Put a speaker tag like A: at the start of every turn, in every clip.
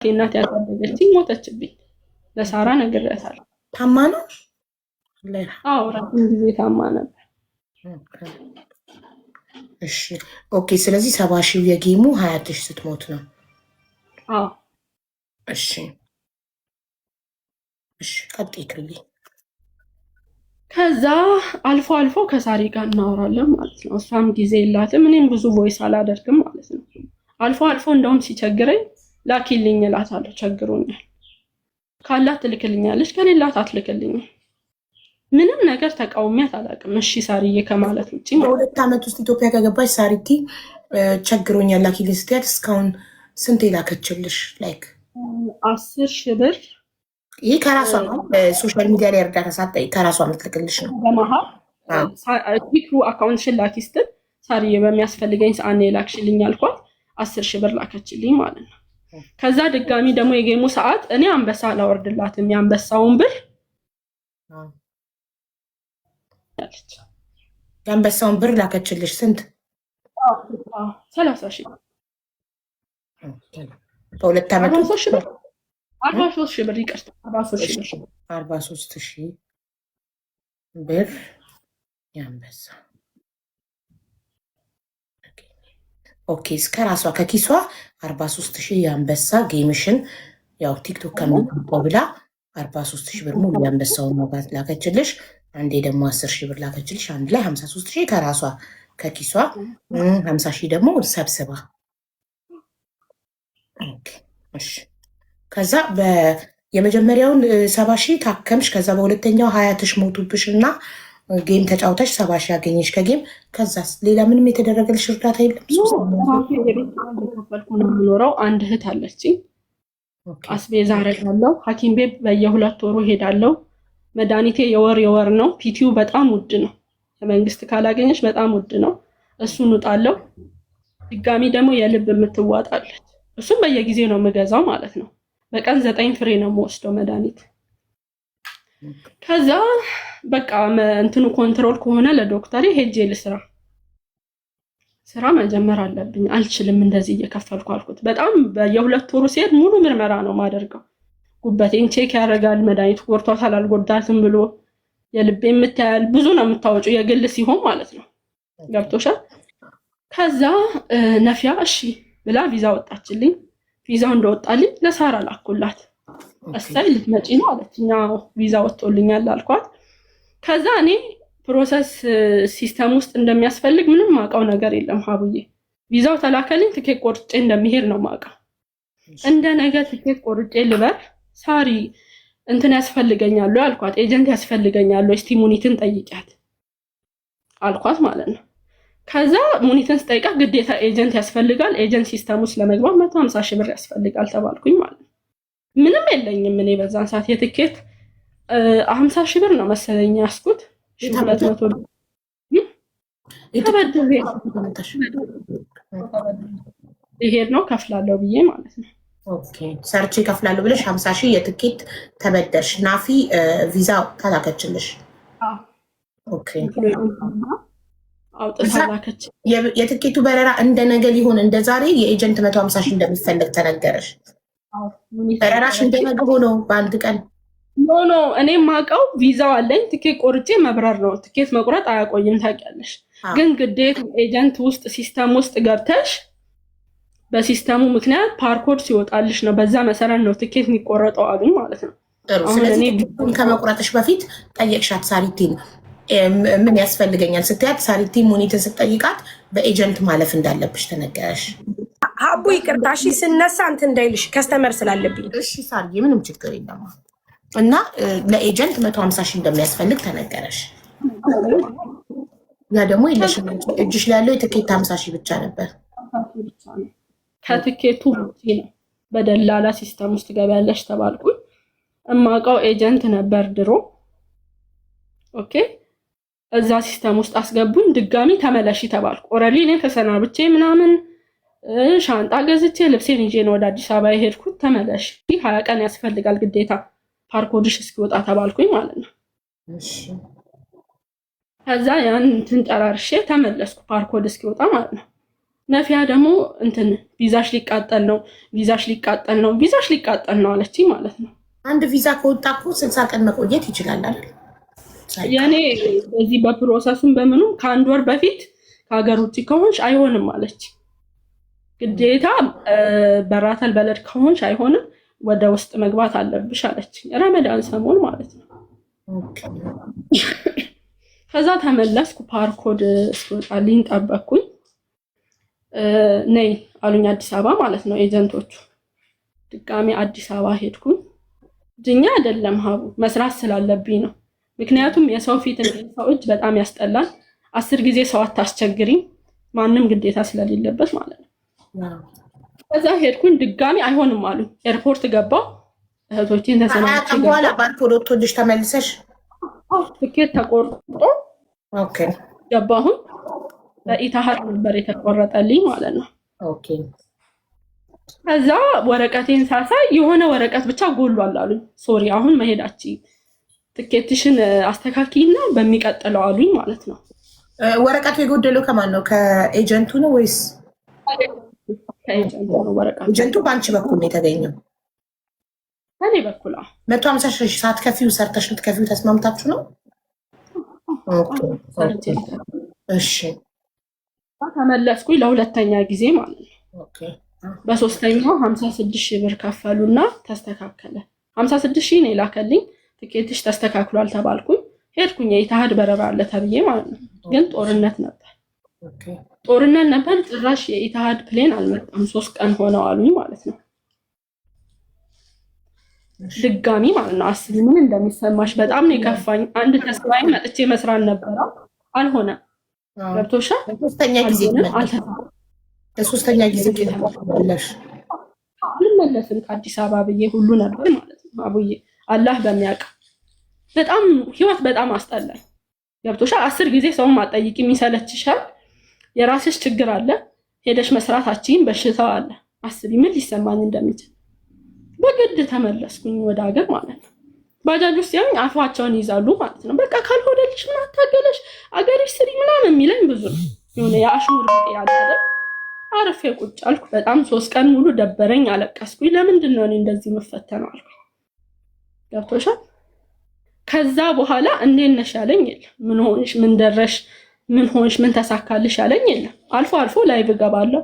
A: እናት ያሳደገችኝ ሞተችብኝ። ለሳራ ነግሬያታለሁ።
B: ታማ ነው?
A: አዎ ረጅም ጊዜ ታማ ነበር።
B: እሺ ኦኬ። ስለዚህ 70 ሺህ የጌሙ 20 ሺህ ስትሞት ነው።
A: አዎ
B: እሺ እሺ ቀጥይ ክልይ።
A: ከዛ አልፎ አልፎ ከሳሪ ጋር እናወራለን ማለት ነው። እሷም ጊዜ የላትም፣ እኔም ብዙ ቮይስ አላደርግም ማለት ነው። አልፎ አልፎ እንደውም ሲቸግረኝ ላኪልኝ እላታለሁ። ቸግሮኛል ካላት ትልክልኛለች፣ ከሌላት አትልክልኝም። ምንም ነገር ተቃውሚያት አላውቅም። እሺ ሳሪዬ ከማለት ውጪ።
B: በሁለት ዓመት ውስጥ ኢትዮጵያ ከገባች ሳሪቲ ቸግሮኛል ላኪልኝ ስትያት እስካሁን ስንት ላከችልሽ? ላይክ
A: 10 ሺህ ብር።
B: ይህ ከራሷ ነው። ሶሻል ሚዲያ ላይ እርዳታ ሳትጠይቅ ከራሷ የምትልክልሽ ነው።
A: በመሀል ቲክሩ አካውንትሽን ላኪ ስትል ሳሪዬ በሚያስፈልገኝ ሰዓት ነው የላክሽልኝ አልኳት። 10 ሺህ ብር ላከችልኝ ማለት ነው። ከዛ ድጋሚ ደግሞ የጌሙ ሰዓት እኔ አንበሳ አላወርድላትም የአንበሳውን ብር ያለች
B: የአንበሳውን ብር ላከችልሽ። ስንት?
A: 30 ሺህ
B: በሁለት ዓመት
A: 43 ሺህ ብር ይቅርታ፣
B: 43 ሺህ ብር የአንበሳ። ኦኬ እስከ ራሷ ከኪሷ 43 ሺህ የአንበሳ ጌምሽን ያው ቲክቶክ ከምትቆ ብላ 43 ሺህ ብር ሙሉ የአንበሳውን መጋት ላከችልሽ። አንዴ ደግሞ 10 ሺህ ብር ላከችልሽ። አንድ ላይ 53 ሺህ ከራሷ ከኪሷ 50 ሺህ ደግሞ ሰብስባ። ኦኬ እሺ ከዛ የመጀመሪያውን 70 ሺህ ታከምሽ። ከዛ በሁለተኛው 20 ሺህ ሞቱብሽ እና ጌም ተጫውተሽ 70 ሺህ ያገኘሽ ከጌም። ከዛስ ሌላ ምንም የተደረገልሽ እርዳታ የለም?
A: ከፈልኩ ነው የምኖረው። አንድ እህት አለችኝ። አስቤዛ አደርጋለሁ። ሐኪም ቤት በየ2 ወሩ ሄዳለሁ። መድኃኒቴ የወር ነው። ፒቲዩ በጣም ውድ ነው። የመንግስት ካላገኘሽ በጣም ውድ ነው። እሱን ውጣለሁ። ድጋሚ ደግሞ የልብ የምትዋጣለች። እሱም በየጊዜው ነው የምገዛው ማለት ነው። በቀን 9 ፍሬ ነው የምወስደው መድኃኒት። ከዛ በቃ እንትኑ ኮንትሮል ከሆነ ለዶክተር ሄጄ ልስራ። ስራ መጀመር አለብኝ። አልችልም እንደዚህ እየከፈልኩ አልኩት። በጣም በየ2 ወሩ ሲሄድ ሙሉ ምርመራ ነው ማደርገው። ጉበቴን ቼክ ያደርጋል። መድኃኒቱ ጎድቷታል አልጎዳትም ብሎ የልቤ የምታያል ብዙ ነው የምታወጪው፣ የግል ሲሆን ማለት ነው። ገብቶሻል? ከዛ ነፊያ እሺ ብላ ቪዛ ወጣችልኝ። ቪዛው እንደወጣልኝ ለሳራ ላኩላት። እሰይ ልትመጪ ነው አለችኝ። ቪዛ ወጥቶልኛል አልኳት። ከዛ እኔ ፕሮሰስ ሲስተም ውስጥ እንደሚያስፈልግ ምንም ማውቀው ነገር የለም ሀቡዬ። ቪዛው ተላከልኝ። ትኬት ቆርጬ እንደሚሄድ ነው ማውቀው። እንደ ነገ ትኬት ቆርጬ ልበር ሳሪ እንትን ያስፈልገኛል አልኳት። ኤጀንት ያስፈልገኛል እስቲ ሙኒትን ጠይቂያት አልኳት ማለት ነው። ከዛ ሙኒትን ስጠይቃት ግዴታ ኤጀንት ያስፈልጋል፣ ኤጀንት ሲስተም ውስጥ ለመግባት 150 ሺህ ብር ያስፈልጋል ተባልኩኝ ማለት ነው። ምንም የለኝም እኔ በዛን ሰዓት የትኬት 50 ሺህ ብር ነው መሰለኝ ያስኩት። 200 ይሄድ ነው ከፍላለሁ ብዬ ማለት ነው።
B: ኦኬ ሰርቼ ከፍላለሁ ብለሽ 50 ሺህ የትኬት ተበደርሽ። ናፊ ቪዛ ታላከችልሽ። ኦኬ
A: አውጥታላከች።
B: የትኬቱ በረራ እንደ ነገ ሊሆን እንደ ዛሬ የኤጀንት 150 ሺህ እንደሚፈልግ ተነገረሽ። በረራሽ እንደ ነገ ሆኖ በአንድ ቀን
A: ኖ እኔ ማውቀው ቪዛው አለኝ። ትኬት ቆርጬ መብረር ነው። ትኬት መቁረጥ አያቆይም ታውቂያለሽ። ግን ግዴታ ኤጀንት ውስጥ ሲስተም ውስጥ ገብተሽ በሲስተሙ ምክንያት ፓርኮድ ሲወጣልሽ ነው። በዛ መሰረት ነው ትኬት የሚቆረጠው አሉኝ ማለት ነው።
B: ስለዚህ ከመቁረጥሽ በፊት ጠየቅሻት ሳሪቲን ምን ያስፈልገኛል ስትያት ሳሪቲ ሙኒትን ስትጠይቃት በኤጀንት ማለፍ እንዳለብሽ ተነገረሽ።
C: ሀቡ ይቅርታ እሺ፣ ስነሳ እንትን እንዳይልሽ ከስተመር ስላለብኝ።
B: እሺ ሳርዬ ምንም ችግር የለም። እና ለኤጀንት 150 ሺህ እንደሚያስፈልግ ተነገረሽ። ያ ደግሞ የለሽም እጅሽ ላይ ያለው የትኬት 50 ሺህ ብቻ ነበር።
A: ከትኬቱ ውጪ ነው በደላላ ሲስተም ውስጥ ገበያለሽ ተባልኩኝ። እማውቀው ኤጀንት ነበር ድሮ። ኦኬ እዛ ሲስተም ውስጥ አስገቡኝ። ድጋሚ ተመለሺ ተባልኩ። ኦልሬዲ እኔ ተሰናብቼ ምናምን ሻንጣ ገዝቼ ልብሴን ይዤ ነው ወደ አዲስ አበባ የሄድኩት። ተመለሺ 20 ቀን ያስፈልጋል ግዴታ ፓርኮድሽ እስኪወጣ ተባልኩኝ ማለት ነው። ከዛ ያን እንትን ጨራርሼ ተመለስኩ ፓርኮድ እስኪወጣ ማለት ነው። ነፊያ ደግሞ እንትን ቪዛሽ ሊቃጠል ነው ቪዛሽ ሊቃጠል ነው አለችኝ ማለት ነው።
B: አንድ ቪዛ ከወጣ እኮ 60 ቀን መቆየት ይችላል አይደል?
A: ያኔ በዚህ በፕሮሰሱም በምኑም ከአንድ ወር በፊት ከሀገር ውጭ ከሆንሽ አይሆንም አለች። ግዴታ በራተል በለድ ከሆንሽ አይሆንም፣ ወደ ውስጥ መግባት አለብሽ አለች። ረመዳን ሰሞን ማለት ነው። ከዛ ተመለስኩ። ፓርኮድ እስኪወጣልኝ ጠበቅኩኝ። ነይ አሉኝ አዲስ አበባ ማለት ነው ኤጀንቶቹ። ድጋሚ አዲስ አበባ ሄድኩኝ። ድኛ አይደለም ሀቡ መስራት ስላለብኝ ነው። ምክንያቱም የሰው ፊት ሰው እጅ በጣም ያስጠላል። 10 ጊዜ ሰው አታስቸግሪ፣ ማንም ግዴታ ስለሌለበት ማለት ነው። ከዛ ሄድኩኝ። ድጋሚ አይሆንም አሉኝ። ኤርፖርት ገባው። እህቶቼን ተሰናብቼ
B: በኋላ ባርኮድ ወጥቶልሽ ተመልሰሽ
A: ትኬት ተቆርጦ ገባሁኝ። በኢታሃር ነበር የተቆረጠልኝ ማለት ነው። ከዛ ወረቀቴን ሳሳይ የሆነ ወረቀት ብቻ ጎሏል አሉኝ። ሶሪ አሁን መሄዳችን ትኬትሽን አስተካኪና በሚቀጥለው አሉኝ ማለት ነው።
B: ወረቀቱ የጎደለው ከማን ነው? ከኤጀንቱ ነው ወይስ?
A: ከኤጀንቱ ነው ወረቀቱ።
B: ኤጀንቱ በአንቺ በኩል ነው የተገኘው?
A: ከኔ በኩል
B: 150 ሺህ ሳትከፊው ሰርተሽ ልትከፊው ተስማምታችሁ ነው? እሺ
A: ተመለስኩኝ ለሁለተኛ ጊዜ ማለት ነው። በሶስተኛው 56 ሺህ ብር ከፈሉና ተስተካከለ። 56 ሺህ ነው የላከልኝ። ትኬትሽ ተስተካክሏል ተባልኩኝ። ሄድኩኝ። የኢታሃድ በረራ አለ ተብዬ ማለት ነው። ግን ጦርነት ነበር። ጭራሽ የኢታሃድ ፕሌን አልመጣም። 3 ቀን ሆነው አሉኝ ማለት ነው። ድጋሚ ማለት ነው። አስቢ ምን እንደሚሰማሽ። በጣም ነው የከፋኝ። አንድ ተስፋዬ መጥቼ መስራት ነበረ፣ አልሆነ። ገብቶሻል?
B: ለሶስተኛ ጊዜ
A: አልመለስም ከአዲስ አበባ ብዬ ሁሉ ነበር ማለት ነው። አቡዬ አላህ በሚያውቅ በጣም ህይወት በጣም አስጠላኝ። ገብቶሻል? 10 ጊዜ ሰውን ማጠይቅ የሚሰለችሻል። የራስሽ ችግር አለ፣ ሄደሽ መስራታችን በሽታው አለ። አስቢ ምን ሊሰማኝ እንደሚችል። በግድ ተመለስኩኝ ወደ ሀገር ማለት ነው። ባጃጅ ውስጥ ያኝ አፋቸውን ይዛሉ ማለት ነው። በቃ ካልሆነልሽ ምን አታገለሽ አገርሽ ስሪ ምናምን የሚለኝ ብዙ ነው። የሆነ የአሽሙር ቢጤ ያለ አርፌ ቁጭ አልኩ። በጣም 3 ቀን ሙሉ ደበረኝ፣ አለቀስኩኝ። ለምንድን ነው እኔ እንደዚህ የምፈተነው አልኩኝ። ገብቶሻል? ከዛ በኋላ እንዴት ነሽ ያለኝ የለም። ምን ሆንሽ፣ ምን ደረሽ፣ ምን ሆንሽ፣ ምን ተሳካልሽ ያለኝ የለም። አልፎ አልፎ ላይቭ እገባለሁ፣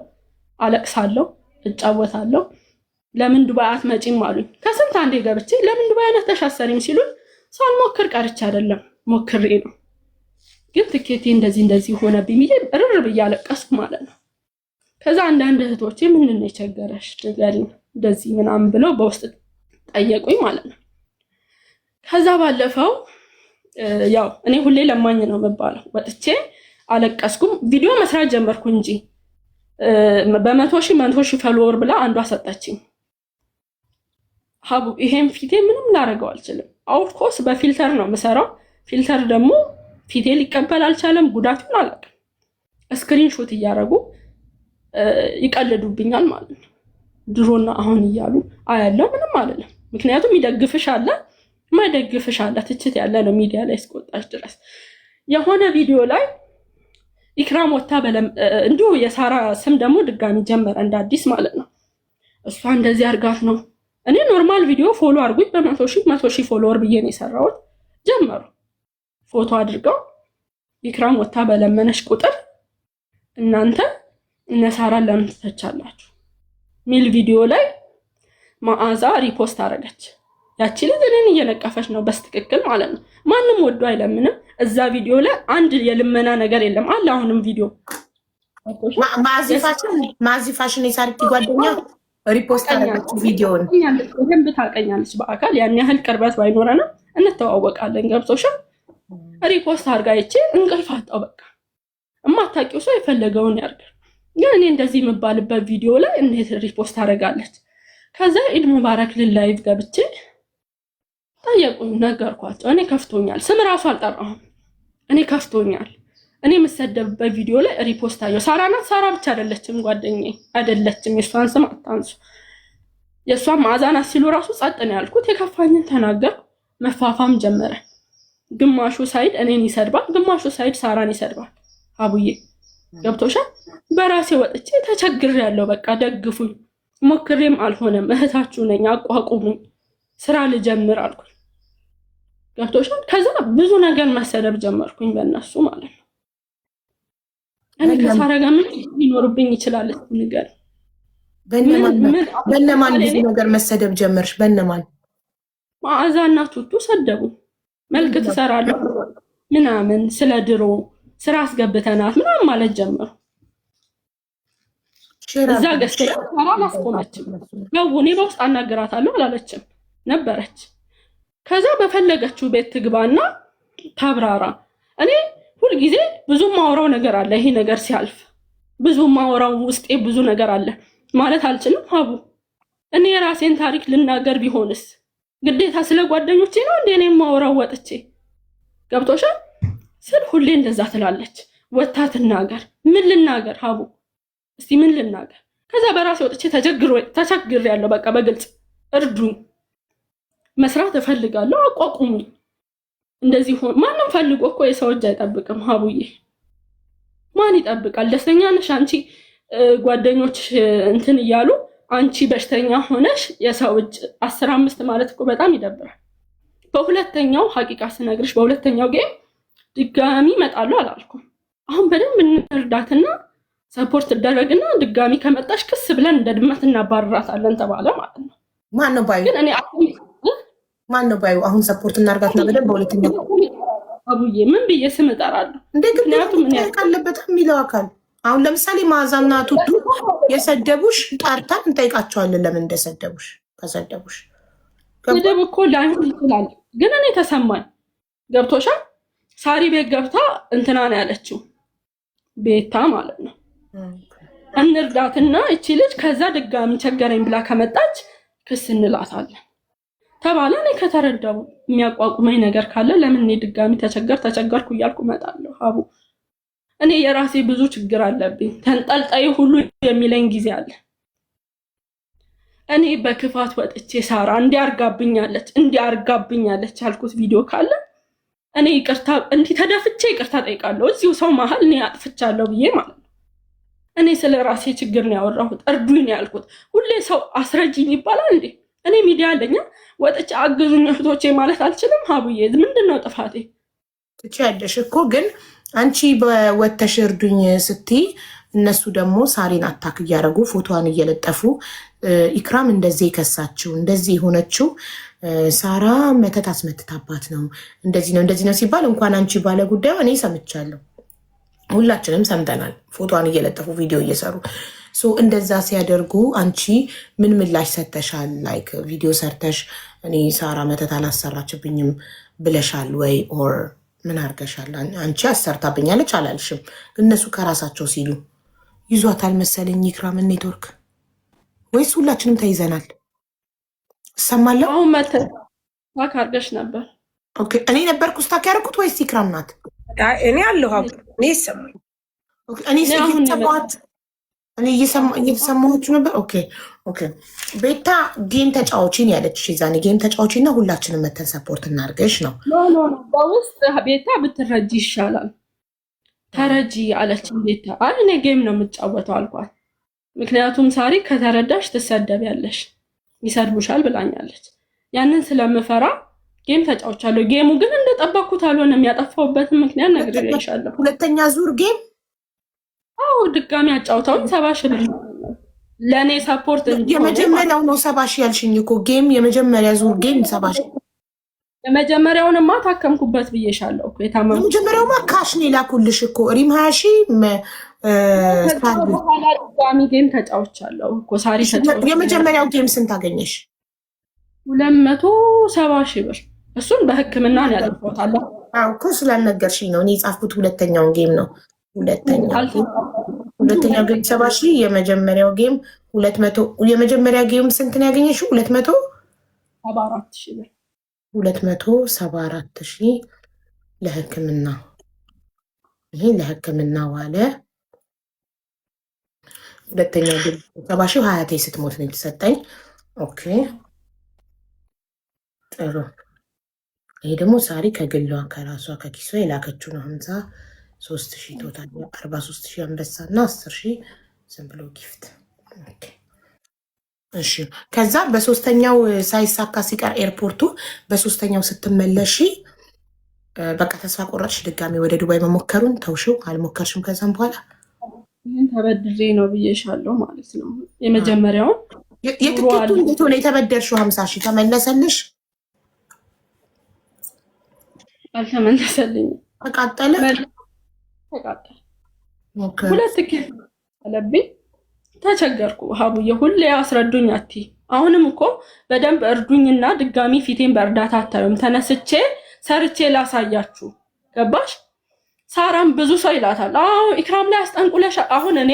A: አለቅሳለሁ፣ እጫወታለሁ። ለምን ዱባይ አትመጪም አሉኝ። ከስንት አንዴ ገብቼ ለምን ዱባይ አትተሻሰሪም ሲሉኝ ሳልሞክር ቀርቼ አይደለም ሞክሬ ነው። ግን ትኬቴ እንደዚህ ሆነብኝ ብዬ እርር ብዬ አለቀስኩ ማለት ነው። ከዛ አንዳንድ እህቶቼ ምንድን ነው የቸገረሽ ንገሪኝ እንደዚህ ምናምን ብለው በውስጥ ጠየቁኝ ማለት ነው። ከዛ ባለፈው ያው እኔ ሁሌ ለማኝ ነው የምባለው። ወጥቼ አለቀስኩም። ቪዲዮ መስራት ጀመርኩ እንጂ በ100 ሺህ ፎሎወር ብላ አንዷ ሰጠችኝ። ሀቡ ይሄን ፊቴ ምንም ላደርገው አልችልም። ኦፍኮርስ በፊልተር ነው የምሰራው። ፊልተር ደግሞ ፊቴ ሊቀበል አልቻለም። ጉዳቱን አላውቅም። ስክሪንሾት እያደረጉ ይቀልዱብኛል ማለት ነው። ድሮና አሁን እያሉ አያለው ምንም አይደለም። ምክንያቱም ይደግፍሽ አለ ማይደግፍሽ አለ። ትችት ያለ ነው ሚዲያ ላይ እስከወጣሽ ድረስ። የሆነ ቪዲዮ ላይ ኢክራም ወታ እንዲሁ የሳራ ስም ደግሞ ድጋሚ ጀመረ እንደ አዲስ ማለት ነው። እሷ እንደዚህ አርጋት ነው። እኔ ኖርማል ቪዲዮ ፎሎ አርጉኝ በ100 ሺህ ፎሎወር ብዬ ነው የሰራሁት። ጀመሩ ፎቶ አድርገው ኢክራም ወታ በለመነሽ ቁጥር እናንተ እነ ሳራን ለምን ትተቻላችሁ ሚል ቪዲዮ ላይ መዓዛ ሪፖስት አረገች። ያቺ ልጅ እኔን እየነቀፈች ነው በስትክክል ማለት ነው። ማንም ወዶ አይለምንም። እዛ ቪዲዮ ላይ አንድ የልመና ነገር የለም አለ። አሁንም ቪዲዮ
B: ማዚ ፋሽን የሳሪቲ ጓደኛ ሪፖስት አረገች ቪዲዮን።
A: በደንብ ታውቀኛለች በአካል ያን ያህል ቅርበት ባይኖረንም እንተዋወቃለን። ገብቶሻል? ሪፖስት አርጋ ይቼ እንቅልፍ አጣው። በቃ እማታውቂው ሰው የፈለገውን ያርግ። ግን እኔ እንደዚህ የምባልበት ቪዲዮ ላይ እንዴት ሪፖስት አረጋለች? ከዛ ኢድ ሙባረክ ላይቭ ገብቼ ጠየቁኝ፣ ነገርኳቸው። እኔ ከፍቶኛል። ስም ራሱ አልጠራሁም። እኔ ከፍቶኛል። እኔ የምሰደብበት ቪዲዮ ላይ ሪፖስት አየሁ። ሳራ ናት። ሳራ ብቻ አይደለችም፣ ጓደኛዬ አይደለችም። የሷን ስም አታንሱ። የሷን መዓዛ ናት ሲሉ ራሱ ጸጥ ነው ያልኩት። የከፋኝን ተናገርኩ። መፋፋም ጀመረ። ግማሹ ሳይድ እኔን ይሰድባል፣ ግማሹ ሳይድ ሳራን ይሰድባል። አቡዬ ገብቶሻል? በራሴ ወጥቼ ተቸግሬያለሁ። በቃ ደግፉኝ። ሞክሬም አልሆነም። እህታችሁ ነኝ፣ አቋቁሙኝ፣ ስራ ልጀምር አልኩኝ። ገብቶሻል? ከዛ ብዙ ነገር መሰደብ ጀመርኩኝ በእነሱ ማለት ነው። እኔ ከሳራ ጋር ምን ሊኖርብኝ ይችላል? ንገር።
B: በእነማን ብዙ ነገር መሰደብ ጀመርሽ? በእነማን?
A: መዓዛና ቱቱ ሰደቡ። መልክ ትሰራለህ ምናምን፣ ስለ ድሮ ስራ አስገብተናት ምናምን ማለት ጀመሩ። እዛ ገዝተ ሰራ አላስቆመችም። ያው እኔ በውስጥ አናግራታለሁ አላለችም ነበረች። ከዛ በፈለገችው ቤት ትግባና ታብራራ። እኔ ሁልጊዜ ብዙ ማውራው ነገር አለ። ይሄ ነገር ሲያልፍ ብዙ ማውራው ውስጤ ብዙ ነገር አለ ማለት አልችልም። ሀቡ እኔ የራሴን ታሪክ ልናገር ቢሆንስ ግዴታ ስለ ጓደኞቼ ነው እንዴ እኔ ማውራው ወጥቼ? ገብቶሻል ስል ሁሌ እንደዛ ትላለች። ወታ ትናገር። ምን ልናገር ሀቡ? እስቲ ምን ልናገር? ከዛ በራሴ ወጥቼ ተቸግሬያለሁ። በቃ በግልጽ እርዱኝ፣ መስራት እፈልጋለሁ፣ አቋቁሙኝ። እንደዚህ ሆነ። ማንም ፈልጎ እኮ የሰው እጅ አይጠብቅም ሀቡዬ። ማን ይጠብቃል? ደስተኛ ነሽ አንቺ ጓደኞች እንትን እያሉ አንቺ በሽተኛ ሆነሽ የሰው እጅ 15 ማለት እኮ በጣም ይደብራል። በሁለተኛው ሀቂቃ ስነግርሽ በሁለተኛው ጌም ድጋሚ እመጣለሁ አላልኩም። አሁን በደንብ እንርዳትና ሰፖርት ትደረግና ድጋሚ ከመጣሽ ክስ ብለን እንደ ድመት እናባርራታለን ተባለ ማለት ነው።
B: ማን ነው ባዩ?
A: ግን እኔ
B: ማን ነው ባዩ? አሁን ሰፖርት እናርጋትና በደንብ በሁለተኛው
A: አቡዬ ምን ብዬ ስም እጠራለሁ?
B: ምክንያቱም ምን ያልቃለበት የሚለው አካል አሁን ለምሳሌ መዓዛና ቱቱ የሰደቡሽ ጠርተን እንጠይቃቸዋለን ለምን እንደሰደቡሽ። ከሰደቡሽ
A: ስድብ እኮ ላይሆን ይችላል፣ ግን እኔ ተሰማኝ። ገብቶሻል? ሳሪ ቤት ገብታ እንትና ነው ያለችው፣ ቤታ ማለት ነው። እንርዳትና እቺ ልጅ ከዛ ድጋሚ ቸገረኝ ብላ ከመጣች ክስ እንላታለን ተባለ። እኔ ከተረዳው የሚያቋቁመኝ ነገር ካለ ለምን እኔ ድጋሚ ተቸገርኩ እያልኩ እመጣለሁ ሀቡ። እኔ የራሴ ብዙ ችግር አለብኝ። ተንጠልጣይ ሁሉ የሚለኝ ጊዜ አለ። እኔ በክፋት ወጥቼ ሳራ እንዲያርጋብኛለች ያልኩት ቪዲዮ ካለ እኔ ይቅርታ ተደፍቼ ይቅርታ ጠይቃለሁ። እዚሁ ሰው መሀል እኔ አጥፍቻለሁ ብዬ ማለት ነው። እኔ ስለ ራሴ ችግር ነው ያወራሁት፣ እርዱኝ ነው ያልኩት። ሁሌ ሰው አስረጂኝ ይባላል እንዴ? እኔ ሚዲያ አለኛ ወጥቼ አግዙኝ እህቶቼ ማለት አልችልም ሀቡዬ? ምንድነው ጥፋቴ?
B: ትችያለሽ እኮ ግን አንቺ በወተሽ እርዱኝ ስትይ እነሱ ደግሞ ሳሪን አታክ እያደረጉ ፎቶዋን እየለጠፉ ኢክራም እንደዚህ የከሳችው እንደዚህ የሆነችው ሳራ መተት አስመትታባት ነው እንደዚህ ነው ሲባል እንኳን አንቺ ባለ ጉዳዩ እኔ ሰምቻለሁ፣ ሁላችንም ሰምተናል። ፎቶዋን እየለጠፉ ቪዲዮ እየሰሩ እንደዛ ሲያደርጉ አንቺ ምን ምላሽ ሰተሻል? ላይክ ቪዲዮ ሰርተሽ እኔ ሳራ መተት አላሰራችብኝም ብለሻል ወይ? ኦር ምን አርገሻል? አንቺ አሰርታብኛለች አላልሽም። እነሱ ከራሳቸው ሲሉ ይዟታል መሰለኝ ኢክራምን ኔትወርክ፣ ወይስ ሁላችንም ተይዘናል? እሰማለሁ።
A: አሁን ስታክ አርገሽ ነበር።
B: ኦኬ እኔ ነበርኩ ስታክ ያደረኩት ወይስ ኢክራም ናት?
C: እኔ አለሁ እኔ ይሰማኝ።
B: እኔ እየሰማሁት እኔ እየተሰማችሁ ነበር። ኦኬ ቤታ ጌም ተጫዋችን ያለች ዛኔ ጌም ተጫዋችና ሁላችንም መተን ሰፖርት እናርገሽ ነው።
A: ኖ በውስጥ ቤታ ብትረጂ ይሻላል ተረጂ አለች ቤታ። አይ እኔ ጌም ነው የምጫወተው አልኳት። ምክንያቱም ሳሪ ከተረዳሽ ትሰደቢያለሽ፣ ይሰድቡሻል ብላኛለች። ያንን ስለምፈራ ጌም ተጫውቻለሁ። ጌሙ ግን እንደጠበኩት አልሆነም። ያጠፋሁበትን ምክንያት ነግሬሻለሁ።
B: ሁለተኛ ዙር ጌም
A: አዎ ድጋሚ አጫውተውኝ 70 ሺህ ብር ለእኔ ሰፖርት
B: የመጀመሪያው ነው 70 ሺህ ያልሽኝ እኮ ጌም የመጀመሪያ ዙር ጌም 70 ሺህ።
A: የመጀመሪያውንማ ታከምኩበት ብዬሻለሁ እኮ የታመምኩት።
B: የመጀመሪያውማ ካሽ ነው የላኩልሽ እኮ ሪም 20 ሺህ
A: ድጋሚ ጌም ተጫውቻለሁ እኮ ሳሪ ተጫውቻለሁ።
B: የመጀመሪያው ጌም ስንት አገኘሽ?
A: 270 ሺህ ብር። እሱን በሕክምና ነው ያጠፋሁት።
B: እኮ ስላልነገርሽኝ ነው እኔ የጻፍኩት። ሁለተኛውን ጌም ነው ሁለተኛው ጌም 70 ሺህ፣ የመጀመሪያው ጌም 200። የመጀመሪያ ጌም ስንት ነው ያገኘሽው?
A: 274 ሺህ ብር።
B: 274 ሺህ ለሕክምና። ይሄ ለሕክምና ዋለ። ሁለተኛው ጌም 70 ሺህ 20 ስትሞት ነው የተሰጠኝ። ኦኬ ጥሩ። ይሄ ደግሞ ሳሪ ከግሏ ከራሷ ከኪሷ የላከችው ነው። 50 3000 ቶታል 43000 አንበሳና 10000 ዝም ብሎ ጊፍት። ኦኬ እሺ። ከዛ በሶስተኛው ሳይሳካ ሲቀር ኤርፖርቱ በሶስተኛው ስትመለሺ በቃ ተስፋ ቆረጥሽ? ድጋሚ ወደ ዱባይ መሞከሩን ተውሽው? አልሞከርሽም? ከዛም በኋላ
A: ይህን ተበድሬ ነው ብዬሻለሁ ማለት ነው። የመጀመሪያውን
B: የትኬቱ እንዴት ሆነ? የተበደርሽው 50,000 ተመለሰልሽ?
A: አልተመለሰልኝም።
B: ተቃጠለ።
A: ሁለት ትኬት አለብኝ። ተቸገርኩ ሀቡዬ። ሁሌ አስረዱኝ አቲ። አሁንም እኮ በደንብ እርዱኝና ድጋሚ ፊቴን በእርዳታ አታዩም። ተነስቼ ሰርቼ ላሳያችሁ። ገባሽ? ሳራም ብዙ ሰው ይላታል። አዎ ኢክራም ላይ አስጠንቁለሽ። አሁን እኔ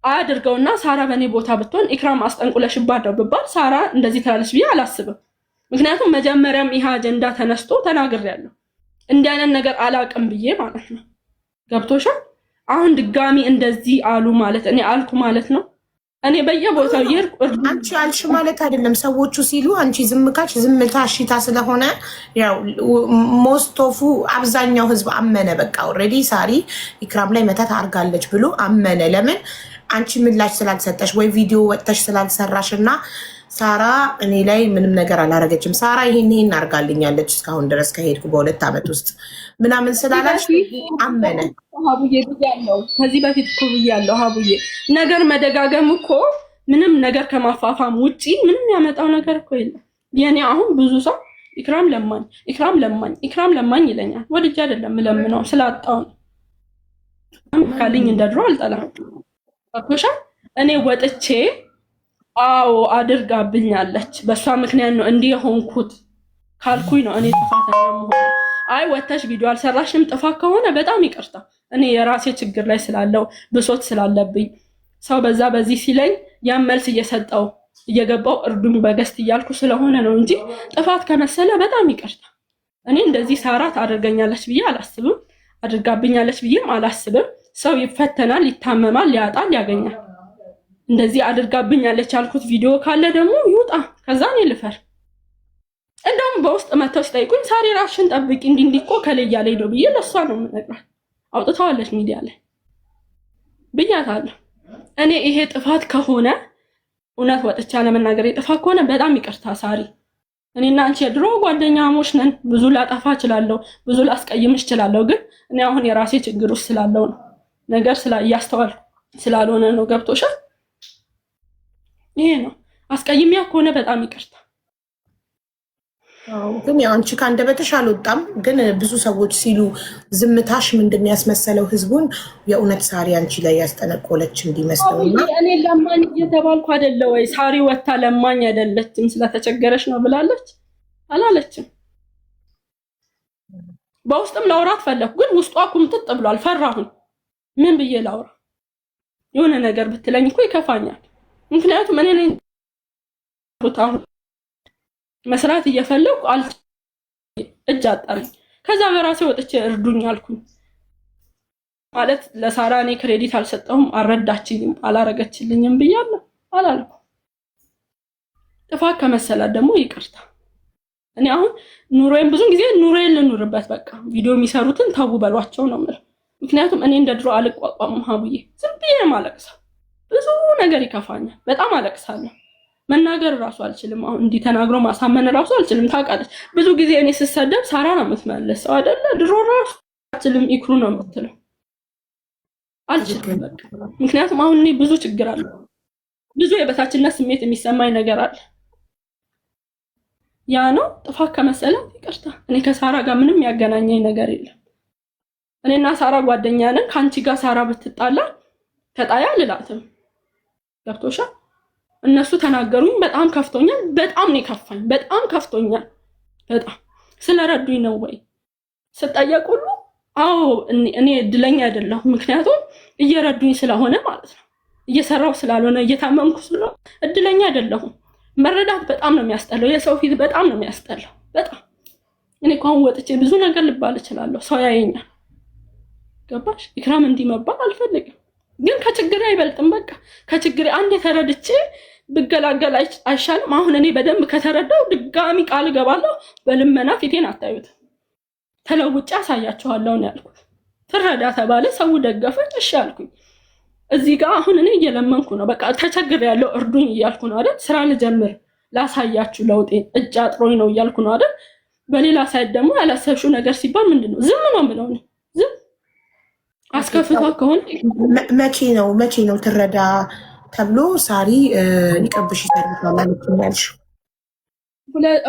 A: አያድርገውና ሳራ በእኔ ቦታ ብትሆን ኢክራም አስጠንቁለሽባት ነው ብባል ሳራ እንደዚህ ትላለች ብዬ አላስብም። ምክንያቱም መጀመሪያም ይሄ አጀንዳ ተነስቶ ተናግሬያለሁ። እንዲህ አይነት ነገር አላቅም ብዬ ማለት ነው። ገብቶሻል? አሁን ድጋሚ እንደዚህ አሉ ማለት እኔ አልኩ ማለት ነው። እኔ በየቦታው ይርቁ
B: አንቺ አልሽ ማለት አይደለም። ሰዎቹ ሲሉ አንቺ ዝም ካልሽ ዝምታ እሺታ ስለሆነ ያው ሞስቶፉ አብዛኛው ህዝብ አመነ። በቃ ኦልሬዲ ሳሪ ኢክራም ላይ መተት አርጋለች ብሎ አመነ። ለምን አንቺ ምላሽ ስላልሰጠሽ ወይ ቪዲዮ ወጥተሽ ስላልሰራሽ እና ሳራ እኔ ላይ ምንም ነገር አላረገችም፣ ሳራ ይሄን አርጋልኛለች እስካሁን ድረስ ከሄድኩ በ2 ዓመት ውስጥ ምናምን ስላላሽ አመነ።
A: ሀቡዬ ብያለሁ፣ ከዚህ በፊት እኮ ብያለሁ ሀቡዬ። ነገር መደጋገም እኮ ምንም ነገር ከማፋፋም ውጪ ምንም ያመጣው ነገር እኮ የለም። የኔ አሁን ብዙ ሰው ኢክራም ለማኝ፣ ኢክራም ለማኝ፣ ኢክራም ለማኝ ይለኛል። ወድጄ አይደለም ለምነው ስላጣው ነው። ካልኝ እንደድሮ አልጠላም። አኮሻ እኔ ወጥቼ አዎ አድርጋብኛለች በሷ ምክንያት ነው እንዲህ የሆንኩት ካልኩኝ ነው እኔ ጥፋተኛ መሆን። አይ ወተሽ ቪዲዮ አልሰራሽም ጥፋት ከሆነ በጣም ይቅርታ። እኔ የራሴ ችግር ላይ ስላለው ብሶት ስላለብኝ ሰው በዛ በዚህ ሲለኝ ያን መልስ እየሰጠው እየገባው እርዱኝ በገስት እያልኩ ስለሆነ ነው እንጂ ጥፋት ከመሰለ በጣም ይቅርታ። እኔ እንደዚህ ሳራ ታደርገኛለች ብዬ አላስብም፣ አድርጋብኛለች ብዬም አላስብም። ሰው ይፈተናል፣ ይታመማል፣ ያጣል፣ ያገኛል። እንደዚህ አድርጋብኛለች ያልኩት ቪዲዮ ካለ ደግሞ ይውጣ፣ ከዛ እኔ ልፈር። እንደውም በውስጥ መተው ሲጠይቁኝ ሳሪ ራስሽን ጠብቂ እንዲህ እኮ ከለያ ላይ ነው ብዬ ለሷ ነው የምነግራት። አውጥተዋለች ሚዲያ ላይ ብያታለሁ። እኔ ይሄ ጥፋት ከሆነ እውነት ወጥቻ ለመናገር ጥፋት ከሆነ በጣም ይቅርታ ሳሪ። እኔና አንቺ የድሮ ጓደኛሞች ነን። ብዙ ላጠፋ እችላለሁ፣ ብዙ ላስቀይምሽ እችላለሁ። ግን እኔ አሁን የራሴ ችግር ውስጥ ስላለው ነው ነገር እያስተዋል ስላልሆነ ነው። ገብቶሻል? ይሄ ነው። አስቀይሚያ ከሆነ በጣም ይቅርታ።
B: ግን ያው አንቺ ከአንደበትሽ አልወጣም። ግን ብዙ ሰዎች ሲሉ ዝምታሽ ምንድን ያስመሰለው ህዝቡን የእውነት ሳሪ አንቺ ላይ ያስጠነቆለች እንዲመስለውና
A: እኔ ለማኝ እየተባልኩ አይደለ ወይ? ሳሪ ወታ ለማኝ አይደለችም ስለተቸገረች ነው ብላለች አላለችም። በውስጥም ላውራት ፈለኩ፣ ግን ውስጧ ኩምጥጥ ብሏል። ፈራሁኝ። ምን ብዬ ላውራ? የሆነ ነገር ብትለኝ እኮ ይከፋኛል። ምክንያቱም እኔ ነኝ ቦታው መስራት እየፈለኩ እጅ አጣለኝ። ከዛ በራሴ ወጥቼ እርዱኝ አልኩኝ። ማለት ለሳራ እኔ ክሬዲት አልሰጠሁም፣ አልረዳችኝም፣ አላረገችልኝም ብያለሁ አላልኩ። ጥፋት ከመሰላት ደግሞ ይቅርታ። እኔ አሁን ኑሮዬን ብዙ ጊዜ ኑሮዬን ልኑርበት፣ በቃ ቪዲዮ የሚሰሩትን ተው በሏቸው ነው የምለው። ምክንያቱም እኔ እንደ ድሮ አልቋቋምም ሀቡዬ። ዝም ብዬ ማለቅሰው ብዙ ነገር ይከፋኛል። በጣም አለቅሳለሁ። መናገር ራሱ አልችልም። አሁን እንዲህ ተናግሮ ማሳመን ራሱ አልችልም። ታውቃለች፣ ብዙ ጊዜ እኔ ስሰደብ ሳራ ነው የምትመለሰው አይደለ? ድሮ ራሱ አልችልም፣ ኢክሩ ነው የምትለው። አልችልም በቃ። ምክንያቱም አሁን እኔ ብዙ ችግር አለ፣ ብዙ የበታችነት ስሜት የሚሰማኝ ነገር አለ። ያ ነው ጥፋት ከመሰላት ይቅርታ። እኔ ከሳራ ጋር ምንም ያገናኘኝ ነገር የለም። እኔና ሳራ ጓደኛ ነን። ከአንቺ ጋር ሳራ ብትጣላ ተጣያ ልላትም። ገብቶሻል? እነሱ ተናገሩኝ፣ በጣም ከፍቶኛል። በጣም ነው የከፋኝ፣ በጣም ከፍቶኛል። በጣም ስለረዱኝ ነው ወይ ስጠየቅ ሁሉ አዎ እኔ እድለኛ አይደለሁም። ምክንያቱም እየረዱኝ ስለሆነ ማለት ነው። እየሰራው ስላልሆነ እየታመምኩ ስለሆነ እድለኛ አይደለሁም። መረዳት በጣም ነው የሚያስጠላው። የሰው ፊት በጣም ነው የሚያስጠላው። በጣም እኔ እኮ አሁን ወጥቼ ብዙ ነገር ልባል እችላለሁ፣ ሰው ያየኛል። ገባሽ? ኢክራም እንዲህ መባል አልፈልግም፣ ግን ከችግሬ አይበልጥም። በቃ ከችግሬ አንድ የተረድቼ ብገላገል አይሻልም? አሁን እኔ በደንብ ከተረዳው ድጋሚ ቃል እገባለሁ፣ በልመና ፊቴን አታዩት፣ ተለውጬ አሳያችኋለሁ ነው ያልኩት። ትረዳ ተባለ። ሰው ደገፈኝ። እሺ አልኩኝ። እዚህ ጋር አሁን እኔ እየለመንኩ ነው። በቃ ተቸግሬያለሁ፣ እርዱኝ እያልኩ ነው አይደል? ስራ ልጀምር ላሳያችሁ ለውጤን እጅ አጥሮኝ ነው እያልኩ ነው አይደል? በሌላ ሳይድ ደግሞ ያላሰብሽው ነገር ሲባል ምንድን ነው ዝም ነው የምለው እኔ። ዝም አስከፍቷ ከሆነ
B: መቼ ነው ትረዳ ተብሎ ሳሪ ይቀብሽ ይሰርፋል ያልሽው?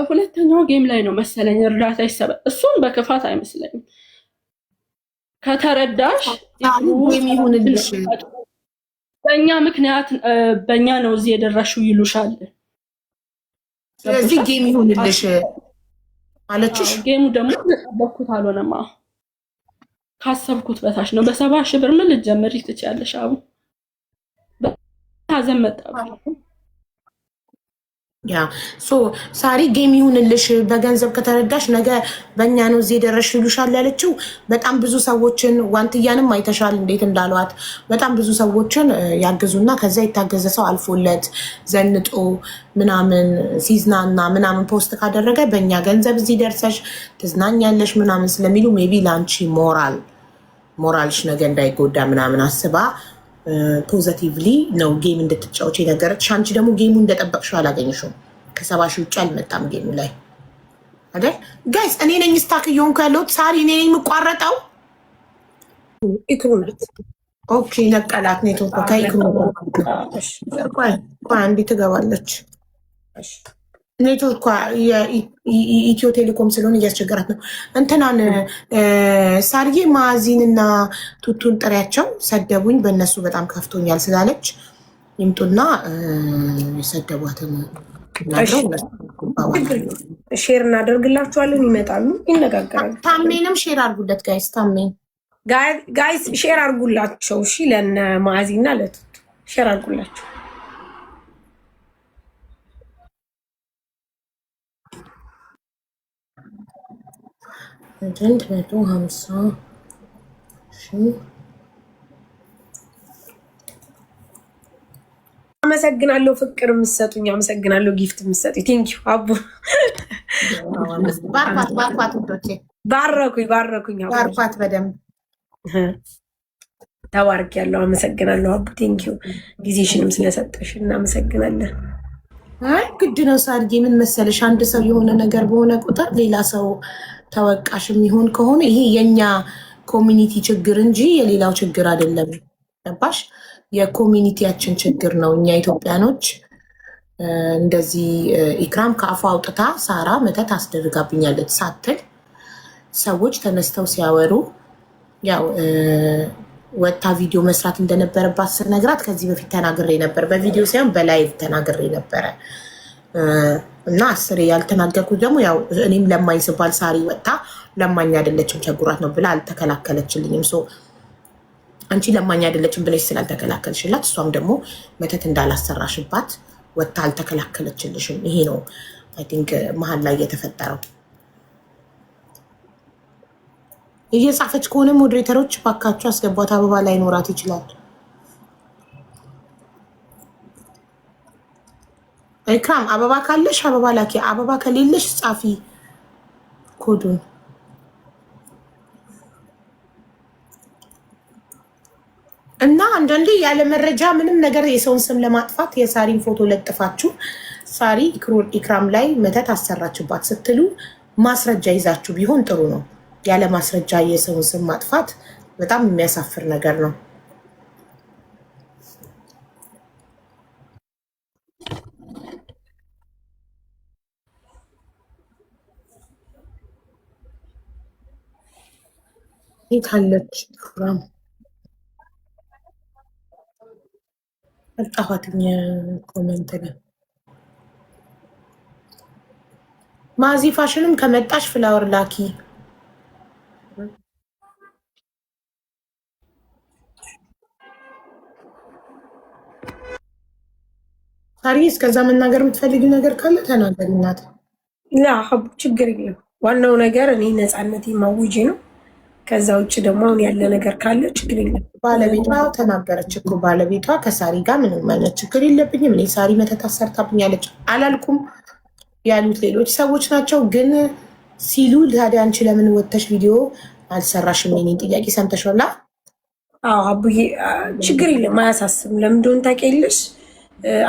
A: ሁለተኛው ጌም ላይ ነው መሰለኝ እርዳታ ይሰበ እሱን በክፋት አይመስለኝም። ከተረዳሽ
B: ይሁንልሽ፣
A: በእኛ ምክንያት በእኛ ነው እዚህ የደረሽው ይሉሻል።
B: ስለዚህ ጌም ይሁንልሽ አለችሽ።
A: ጌሙ ደግሞ ተጠበቅኩት አልሆነማ፣ ካሰብኩት በታች ነው። በ70 ሺህ ብር ምን ልትጀምሪ ትችያለሽ? አቡ በሀዘን መጣብኝ።
B: ያ ሳሪ ጌም ይሁንልሽ፣ በገንዘብ ከተረዳሽ ነገ በእኛ ነው እዚህ የደረሽ ይሉሻል ያለችው። በጣም ብዙ ሰዎችን ዋንትያንም አይተሻል እንዴት እንዳሏት። በጣም ብዙ ሰዎችን ያግዙና ከዛ የታገዘ ሰው አልፎለት ዘንጦ ምናምን ሲዝናና ምናምን ፖስት ካደረገ በእኛ ገንዘብ እዚህ ደርሰሽ ትዝናኛለሽ ምናምን ስለሚሉ ሜቢ ለአንቺ ሞራልሽ ነገ እንዳይጎዳ ምናምን አስባ ፖዘቲቭሊ ነው ጌም እንድትጫወች የነገረች። አንቺ ደግሞ ጌሙ እንደጠበቅሽው አላገኘሽውም። ከ70 ሺህ ውጭ አልመጣም ጌሙ ላይ አይደል? ጋይስ እኔ ነኝ ስታክ እየሆንኩ ያለሁት። ሳሪ እኔ ነኝ የምቋረጠው።
C: ኢክሩናት
B: ኦኬ ነቀላት ኔትወርክ ከኢክሩ ቆይ አንዴ ትገባለች። ኔትወርክ የኢትዮ ቴሌኮም ስለሆነ እያስቸገራት ነው። እንትናን ሳርዬ ማዚንና ቱቱን ጥሪያቸው ሰደቡኝ፣ በእነሱ በጣም ከፍቶኛል ስላለች ይምጡና የሰደቧትን
C: ሼር እናደርግላችኋለን። ይመጣሉ፣ ይነጋገራሉ።
B: ታሜንም ሼር አርጉለት ጋይስ።
C: ጋይስ ሼር አርጉላቸው። እሺ ለነ ማዚና ለቱቱ ሼር አርጉላቸው።
B: አጀንት 150 ሺህ
C: አመሰግናለሁ። ፍቅር የምትሰጡኝ አመሰግናለሁ። ጊፍት የምትሰጡኝ ቴንኪው አቡ።
B: ባርኳት ውዶቼ፣
C: ባረኩኝ።
B: ባርኳት በደንብ
C: ተባርክ ያለው አመሰግናለሁ አቡ። ቴንኪው ጊዜሽንም ስለሰጠሽ እናመሰግናለን።
B: አይ ግድ ነው ሳርዬ። ምን መሰለሽ አንድ ሰው የሆነ ነገር በሆነ ቁጥር ሌላ ሰው ተወቃሽ የሚሆን ከሆነ ይሄ የኛ ኮሚኒቲ ችግር እንጂ የሌላው ችግር አይደለም። ገባሽ? የኮሚኒቲያችን ችግር ነው። እኛ ኢትዮጵያኖች እንደዚህ ኢክራም ከአፏ አውጥታ ሳራ መተት አስደርጋብኛለች ሳትል ሰዎች ተነስተው ሲያወሩ ያው ወታ ቪዲዮ መስራት እንደነበረባት ስነግራት ከዚህ በፊት ተናግሬ ነበር። በቪዲዮ ሳይሆን በላይቭ ተናግሬ ነበረ እና 10 ያልተናገርኩት ደግሞ ያው እኔም ለማኝ ስባል ሳሪ ወጣ ለማኝ አይደለችም ቸጉራት ነው ብላ አልተከላከለችልኝም። አንቺ ለማኝ አይደለችም ብለሽ ስላልተከላከልሽላት እሷም ደግሞ መተት እንዳላሰራሽባት ወጣ አልተከላከለችልሽም። ይሄ ነው አይ ቲንክ መሀል ላይ የተፈጠረው። እየጻፈች ከሆነ ሞዴሬተሮች ባካችሁ አስገቧት። አበባ ላይ ኖራት ይችላል። ኢክራም አበባ ካለሽ አበባ ላኪ፣ አበባ ከሌለሽ ጻፊ ኮዱን። እና አንዳንዴ ያለ መረጃ ምንም ነገር የሰውን ስም ለማጥፋት የሳሪን ፎቶ ለጥፋችሁ ሳሪ ኢክራም ላይ መተት አሰራችባት ስትሉ ማስረጃ ይዛችሁ ቢሆን ጥሩ ነው። ያለ ማስረጃ የሰውን ስም ማጥፋት በጣም የሚያሳፍር ነገር ነው። የታለች ኢክራም? አጣኋትኝ ኮሜንት ላይ። ማዚ ፋሽንም ከመጣሽ ፍላወር ላኪ። ሳሪ እስከዛ መናገር የምትፈልጊው ነገር ካለ ተናገሪ እናት።
C: ላ ችግር የለም። ዋናው ነገር እኔ ነፃነቴ ማውጄ ነው። ከዛ ውጭ ደግሞ አሁን ያለ ነገር ካለ ችግር የለም።
B: ባለቤቷ ተናገረች እኮ ባለቤቷ ከሳሪ ጋር ምንም አይነት ችግር የለብኝም እኔ ሳሪ መተት አሰርታብኛለች አላልኩም ያሉት ሌሎች ሰዎች ናቸው። ግን ሲሉ ታዲያ አንቺ ለምን ወተሽ ቪዲዮ አልሰራሽም። የኔን ጥያቄ ሰምተሻል?
C: አዎ አቡዬ ችግር የለም አያሳስብም። ለምን እንደሆነ ታውቂያለሽ?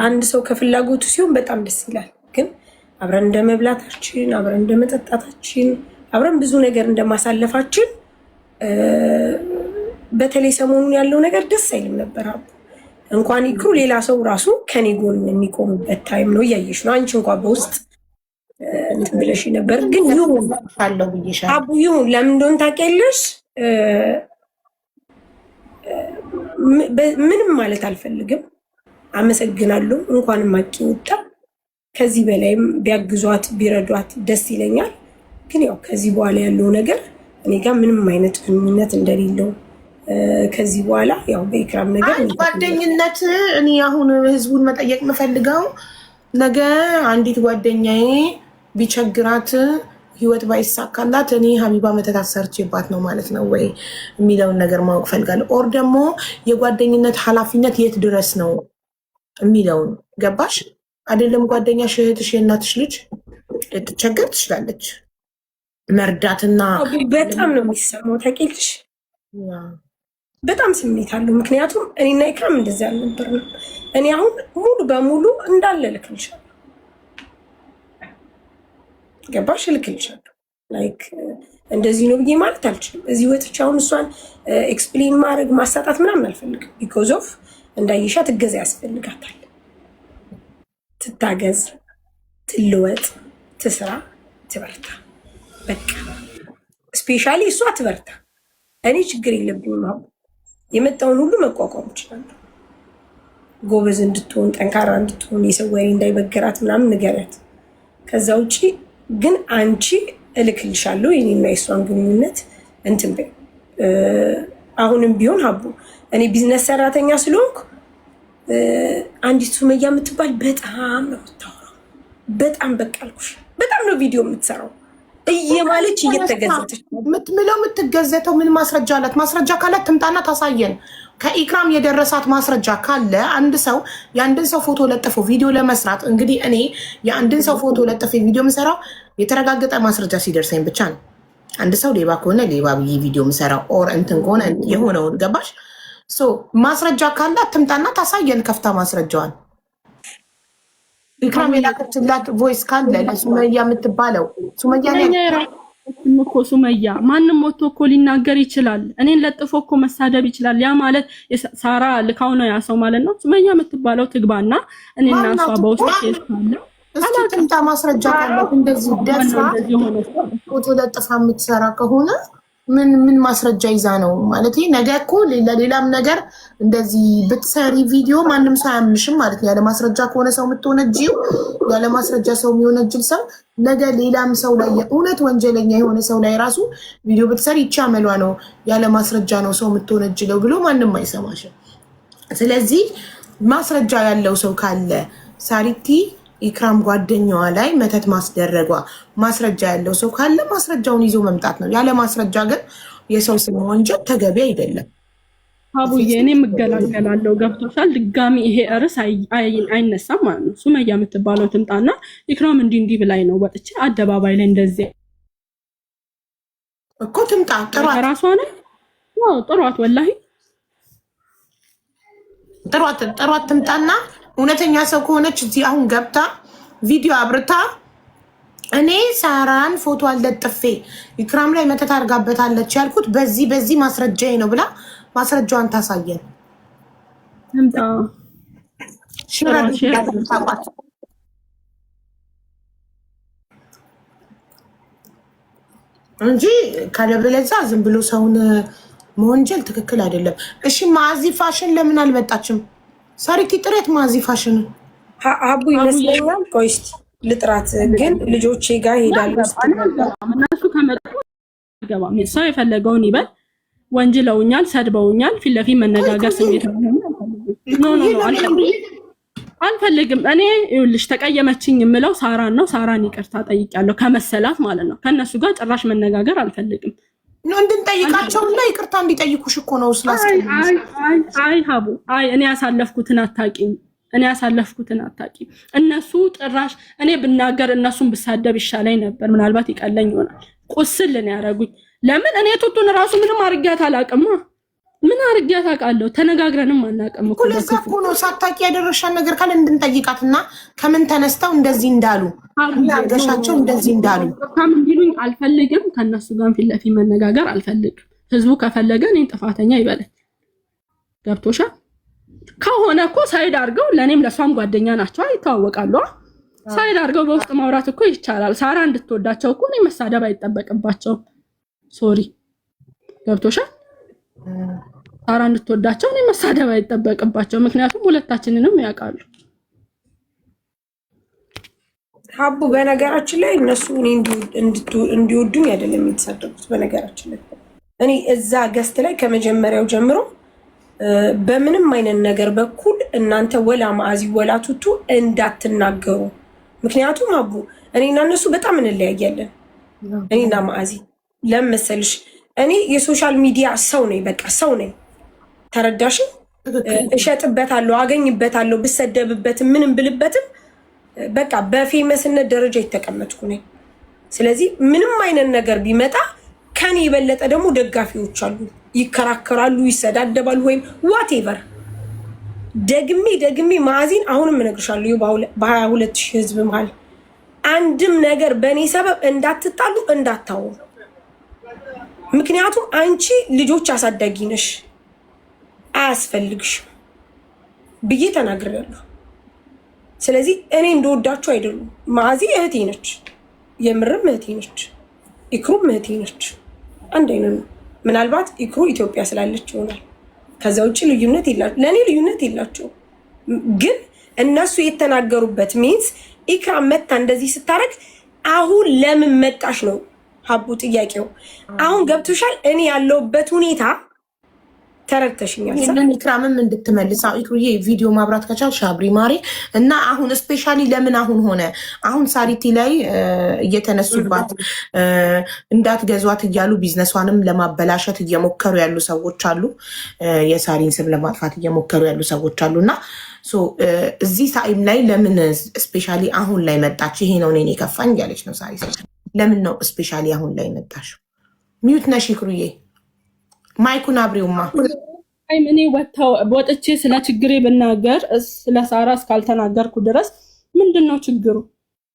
C: አንድ ሰው ከፍላጎቱ ሲሆን በጣም ደስ ይላል። ግን አብረን እንደመብላታችን፣ አብረን እንደመጠጣታችን፣ አብረን ብዙ ነገር እንደማሳለፋችን በተለይ ሰሞኑን ያለው ነገር ደስ አይልም ነበር። አቡ እንኳን ይክሩ ሌላ ሰው ራሱ ከኔ ጎን የሚቆምበት ታይም ነው። እያየሽ ነው አንቺ እንኳን በውስጥ እንትን ብለሽ ነበር። ግን ይሁን አቡ ይሁን። ለምን እንደሆነ ታውቂያለሽ? ምንም ማለት አልፈልግም። አመሰግናለሁ። እንኳንም ማቂ ወጣ። ከዚህ በላይም ቢያግዟት ቢረዷት ደስ ይለኛል። ግን ያው ከዚህ በኋላ ያለው ነገር እኔ ጋር ምንም አይነት ግንኙነት እንደሌለው ከዚህ በኋላ ያው በኢክራም ነገር
B: ጓደኝነት እኔ አሁን ህዝቡን መጠየቅ የምፈልገው ነገ አንዲት ጓደኛዬ ቢቸግራት ህይወት ባይሳካላት እኔ ሀቢባ መተት አሰርቼባት ነው ማለት ነው ወይ የሚለውን ነገር ማወቅ ፈልጋለሁ። ኦር ደግሞ የጓደኝነት ኃላፊነት የት ድረስ ነው የሚለውን ገባሽ አይደለም? ጓደኛሽ እህትሽ፣ የእናትሽ ልጅ ልትቸገር ትችላለች። መርዳትና
C: በጣም ነው የሚሰማው ታውቂያለሽ። በጣም ስሜት አለው። ምክንያቱም እኔና ኢክራም እንደዚህ አልነበርንም። እኔ አሁን ሙሉ በሙሉ እንዳለ ልክልሻለሁ። ገባሽ? ልክልሻለሁ። ላይክ እንደዚህ ነው ብዬ ማለት አልችልም። እዚህ ወጥቼ አሁን እሷን ኤክስፕሌን ማድረግ ማሳጣት ምናምን አልፈልግም። ቢኮዝ ኦፍ እንዳይሻት እገዛ ያስፈልጋታል። ትታገዝ፣ ትልወጥ፣ ትስራ፣ ትበርታ። በቃ ስፔሻሊ እሷ ትበርታ። እኔ ችግር የለብኝም። አሁን የመጣውን ሁሉ መቋቋም እችላለሁ። ጎበዝ እንድትሆን ጠንካራ እንድትሆን የሰው ወሬ እንዳይበገራት ምናምን ንገሪያት። ከዛ ውጭ ግን አንቺ እልክልሻለሁ የኔና የሷን ግንኙነት እንትን በይ። አሁንም ቢሆን ሀቡ እኔ ቢዝነስ ሰራተኛ ስለሆንኩ አንዲት ሱመያ የምትባል በጣም ነው የምታወራው። በጣም በቃ አልኩሽ፣ በጣም ነው ቪዲዮ የምትሰራው እየማለች እየተገዘተች
B: የምትምለው የምትገዘተው። ምን ማስረጃ አላት? ማስረጃ ካላት ትምጣና ታሳየን። ከኢክራም የደረሳት ማስረጃ ካለ አንድ ሰው የአንድን ሰው ፎቶ ለጥፎ ቪዲዮ ለመስራት እንግዲህ እኔ የአንድን ሰው ፎቶ ለጥፎ ቪዲዮ የምሰራው የተረጋገጠ ማስረጃ ሲደርሰኝ ብቻ ነው። አንድ ሰው ሌባ ከሆነ ሌባ ብዬ ቪዲዮ የምሰራው ኦር እንትን ከሆነ የሆነውን ገባሽ? ማስረጃ ካላት ትምጣና ታሳየን ከፍታ ማስረጃዋን። ኢክራም የላከችላት ቮይስ ካለ ለሱመያ የምትባለው
A: ሱመያ ማንም ወጥቶ እኮ ሊናገር ይችላል። እኔን ለጥፎ እኮ መሳደብ ይችላል። ያ ማለት ሳራ ልካው ነው ያ ሰው ማለት ነው። ሱመያ የምትባለው ትግባና እኔና እሷ በውስጥ ከይስታለ
B: ትምጣ ማስረጃ ካላት እንደዚህ ደፍራ ፎቶ ለጥፋ የምትሰራ ከሆነ ምን ማስረጃ ይዛ ነው ማለት? ነገ እኮ ለሌላም ነገር እንደዚህ ብትሰሪ ቪዲዮ ማንም ሰው አያምንሽም ማለት ነው። ያለ ማስረጃ ከሆነ ሰው የምትወነጅው፣ ያለ ማስረጃ ሰው የሚወነጅል ሰው ነገ ሌላም ሰው ላይ እውነት ወንጀለኛ የሆነ ሰው ላይ ራሱ ቪዲዮ ብትሰሪ ይቻመሏ ነው ያለ ማስረጃ ነው ሰው የምትወነጅለው ብሎ ማንም አይሰማሽም። ስለዚህ ማስረጃ ያለው ሰው ካለ ሳሪቲ ኢክራም ጓደኛዋ ላይ መተት ማስደረጓ ማስረጃ ያለው ሰው ካለ ማስረጃውን ይዞ መምጣት ነው። ያለ ማስረጃ ግን የሰው ስም ወንጀል ተገቢ አይደለም።
A: አቡዬ እኔ የምገላገላለሁ። ገብቶሻል? ድጋሚ ይሄ እርስ አይነሳም ማለት ነው። ሱመያ የምትባለው ትምጣና ኢክራም እንዲህ ብላኝ ነው ወጥቼ አደባባይ ላይ እንደዚህ
B: እኮ ትምጣ። ጥሯት፣
A: ራሷ ነው ጥሯት፣ ወላሂ
B: ጥሯት ትምጣና እውነተኛ ሰው ከሆነች እዚህ አሁን ገብታ ቪዲዮ አብርታ እኔ ሳራን ፎቶ አለጥፌ ኢክራም ላይ መተት አድርጋበታለች ያልኩት በዚህ ማስረጃዬ ነው ብላ ማስረጃዋን ታሳየን። እንጂ ካለበለዚያ ዝም ብሎ ሰውን መወንጀል ትክክል አይደለም። እሺ ማዚ ፋሽን ለምን አልመጣችም? ሳሪቲ ጥረት ማዚ ፋሽን
C: አቡ ይመስለኛል። ቆይ እስኪ ልጥራት። ግን ልጆቼ ጋር ሄዳሉ።
A: እነሱ ከመጡ ገባም ሰው የፈለገውን ይበል። ወንጅለውኛል፣ ሰድበውኛል። ፊት ለፊት መነጋገር ስሜት ነው። አልፈልግም። እኔ ይኸውልሽ ተቀየመችኝ የምለው ሳራን ነው። ሳራን ይቅርታ ጠይቂያለሁ ከመሰላት ማለት ነው። ከነሱ ጋር ጭራሽ መነጋገር አልፈልግም።
B: እንድንጠይቃቸውና ይቅርታ እንዲጠይቁሽ እኮ ነው ስላስቀየምሽ።
A: አይ ሀቡ እኔ ያሳለፍኩትን አታውቂም። እነሱ ጭራሽ እኔ ብናገር እነሱን ብሳደብ ይሻለኝ ነበር። ምናልባት ይቀለኝ ይሆናል። ቁስል ነው ያደረጉኝ። ለምን እኔ ቱቱን ራሱ ምንም አርጊያት አላውቅም። ምን አርጊያት አውቃለሁ? ተነጋግረንም አናውቅም እኮ።
B: ለዛ እኮ ነው ሳታውቂ ያደረሻን ነገር ካለ እንድንጠይቃትና ከምን ተነስተው እንደዚህ እንዳሉ ያገሻቸው እንደዚህ እንዳሉ
A: ከምን ቢሉኝ አልፈልግም። ከነሱ ጋር ፊት ለፊት መነጋገር አልፈልግም። ህዝቡ ከፈለገ እኔን ጥፋተኛ ይበለኝ። ገብቶሻል? ከሆነ እኮ ሳይድ አድርገው ለኔም ለሷም ጓደኛ ናቸው፣ ይተዋወቃሉ። ሳይድ አድርገው በውስጥ ማውራት እኮ ይቻላል። ሳራ እንድትወዳቸው እኮ እኔ መሳደብ አይጠበቅባቸውም። ሶሪ ገብቶሻል? ሳራ እንድትወዳቸው እኔ መሳደብ አይጠበቅባቸው፣ ምክንያቱም ሁለታችንንም ያውቃሉ።
C: ሀቡ በነገራችን ላይ እነሱ እኔ እንዲወዱኝ አይደለም የተሳደቡት። በነገራችን ላይ እኔ እዛ ገስት ላይ ከመጀመሪያው ጀምሮ በምንም አይነት ነገር በኩል እናንተ ወላ ማዕዚ ወላ ቱቱ እንዳትናገሩ። ምክንያቱም ሀቡ እኔና እነሱ በጣም እንለያያለን። እኔና ማዕዚ ለምን መሰልሽ? እኔ የሶሻል ሚዲያ ሰው ነኝ፣ በቃ ሰው ነኝ። ተረዳሽ? እሸጥበታለሁ፣ አገኝበታለሁ፣ ብሰደብበትም ምንም ብልበትም በቃ በፌመስነት ደረጃ የተቀመጥኩ ነኝ። ስለዚህ ምንም አይነት ነገር ቢመጣ ከኔ የበለጠ ደግሞ ደጋፊዎች አሉ፣ ይከራከራሉ፣ ይሰዳደባሉ፣ ወይም ዋቴቨር። ደግሜ ማዕዚን አሁንም እነግርሻለሁ በ22,000 ህዝብ መሃል አንድም ነገር በእኔ ሰበብ እንዳትጣሉ እንዳታወሩ። ምክንያቱም አንቺ ልጆች አሳዳጊ ነሽ፣ አያስፈልግሽም ብዬ ተናግሬያለሁ። ስለዚህ እኔ እንደወዳችሁ አይደሉም። ማዕዚ እህቴ ነች፣ የምርም እህቴ ነች፣ ኢክሩም እህቴ ነች። አንድ አይነት ነው። ምናልባት ኢክሩ ኢትዮጵያ ስላለች ይሆናል። ከዛ ውጭ ልዩነት የላቸው፣ ለእኔ ልዩነት የላቸው። ግን እነሱ የተናገሩበት ሚንስ ኢክራም መታ እንደዚህ ስታረግ አሁን ለምን መጣሽ ነው ሀቡ ጥያቄው። አሁን ገብቶሻል? እኔ ያለውበት ሁኔታ ተረድተሽኛል።
B: ይሄንን ኢክራምም እንድትመልስ ኢክሩዬ ቪዲዮ ማብራት ከቻልሽ አብሪ ማሪ። እና አሁን ስፔሻሊ ለምን አሁን ሆነ? አሁን ሳሪቲ ላይ እየተነሱባት እንዳትገዟት እያሉ ቢዝነሷንም ለማበላሸት እየሞከሩ ያሉ ሰዎች አሉ። የሳሪን ስም ለማጥፋት እየሞከሩ ያሉ ሰዎች አሉ። እና እዚህ ታይም ላይ ለምን ስፔሻሊ አሁን ላይ መጣች? ይሄ ነው እኔን የከፋኝ እያለች ነው ሳሪ። ለምን ነው ስፔሻሊ አሁን ላይ መጣሽ? ሚዩት ነሽ ኢክሩዬ፣ ማይኩን አብሪውማ።
A: እኔ ወጥቼ ስለ ችግሬ ብናገር ስለ ሳራ እስካልተናገርኩ ድረስ ምንድነው ችግሩ?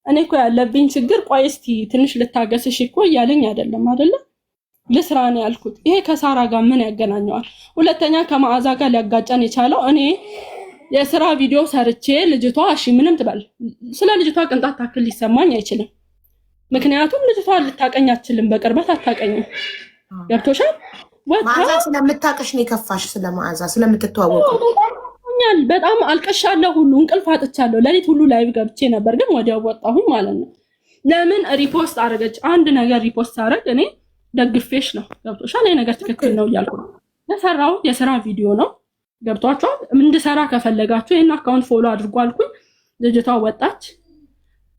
A: እኔ እኮ ያለብኝ ችግር ቆይ እስቲ ትንሽ ልታገስሽ እኮ እያለኝ አይደለም አይደለ? ልስራ ነው ያልኩት። ይሄ ከሳራ ጋር ምን ያገናኘዋል? ሁለተኛ ከመዓዛ ጋር ሊያጋጨን የቻለው እኔ የስራ ቪዲዮ ሰርቼ ልጅቷ እሺ ምንም ትበል፣ ስለ ልጅቷ ቅንጣት ታክል ሊሰማኝ አይችልም። ምክንያቱም ልጅቷ ልታቀኝ አትችልም፣ በቅርበት አታቀኝም። ገብቶሻል?
B: መዓዛ ስለምታቀሽ ነው የከፋሽ፣ ስለመዓዛ ስለምትተዋወቁ
A: በጣም አልቀሻለሁ፣ ሁሉ እንቅልፍ አጥቻለሁ። ለሊት ሁሉ ላይቭ ገብቼ ነበር፣ ግን ወዲያው ወጣሁኝ ማለት ነው። ለምን ሪፖስት አደረገች? አንድ ነገር ሪፖስት አደረግ እኔ ደግፌሽ ነው። ገብቶሻል? ይሄ ነገር ትክክል ነው እያልኩ ነው። የሰራው የስራ ቪዲዮ ነው። ገብቷችኋል? እንድሰራ ከፈለጋችሁ ይሄን አካውንት ፎሎ አድርጉ አልኩኝ። ልጅቷ ወጣች።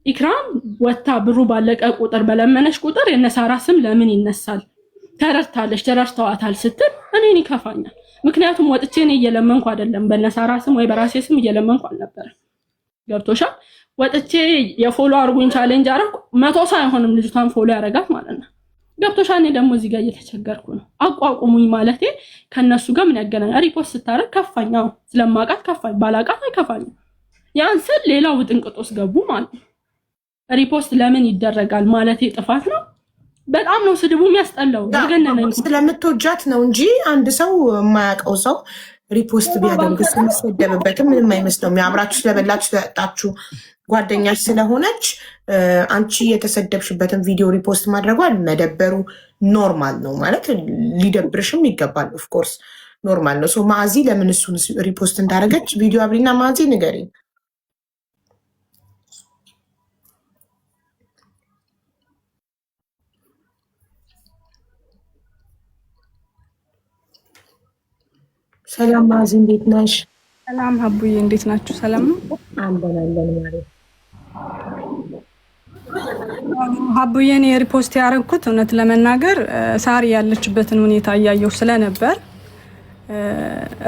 A: ኢክራም ወጣ። ብሩ ባለቀ ቁጥር በለመነሽ ቁጥር የነሳራ ስም ለምን ይነሳል? ተረድታለች፣ ተረድተዋታል ስትል እኔን ይከፋኛል። ምክንያቱም ወጥቼ እኔ እየለመንኩ አይደለም፣ በነሳራ ስም ወይ በራሴ ስም እየለመንኩ አልነበረም። ገብቶሻል? ወጥቼ የፎሎ አርጉኝ ቻሌንጅ አረኩ። 100 ሰው አይሆንም ልጅቷን ፎሎ ያረጋት ማለት ነው። ገብቶሻል? እኔ ደግሞ እዚህ ጋር እየተቸገርኩ ነው። አቋቁሙኝ ማለቴ ከነሱ ጋር ምን ያገናኝ? ሪፖርት ስታረግ ከፋኛው፣ ስለማቃት ከፋኝ፣ ባላቃት አይከፋኝም። ያን ስል ሌላው ውጥንቅጦስ ገቡ ማለት ነው። ሪፖስት ለምን ይደረጋል ማለቴ ጥፋት ነው። በጣም ነው ስድቡ የሚያስጠላው። ገነነኝ
B: ስለምትወጃት ነው እንጂ አንድ ሰው የማያውቀው ሰው ሪፖስት ቢያደርግ ስለሚሰደብበትም ምንም አይመስለውም። አብራችሁ ስለበላችሁ ስለጠጣችሁ ጓደኛች ስለሆነች አንቺ የተሰደብሽበትን ቪዲዮ ሪፖስት ማድረጓል መደበሩ ኖርማል ነው ማለት ሊደብርሽም ይገባል። ኦፍኮርስ ኖርማል ነው። ማዕዚ ለምን እሱን ሪፖስት እንዳደረገች ቪዲዮ አብሪና ማዕዚ ንገሪኝ። ሰላም ማዕዚ እንዴት ነሽ?
D: ሰላም ሀቡዬ እንዴት ናችሁ? ሰላም ነው
B: አለን ማለት
D: ሀቡዬ። እኔ ሪፖስት ያደረኩት እውነት ለመናገር ሳሪ ያለችበትን ሁኔታ እያየሁ ስለነበር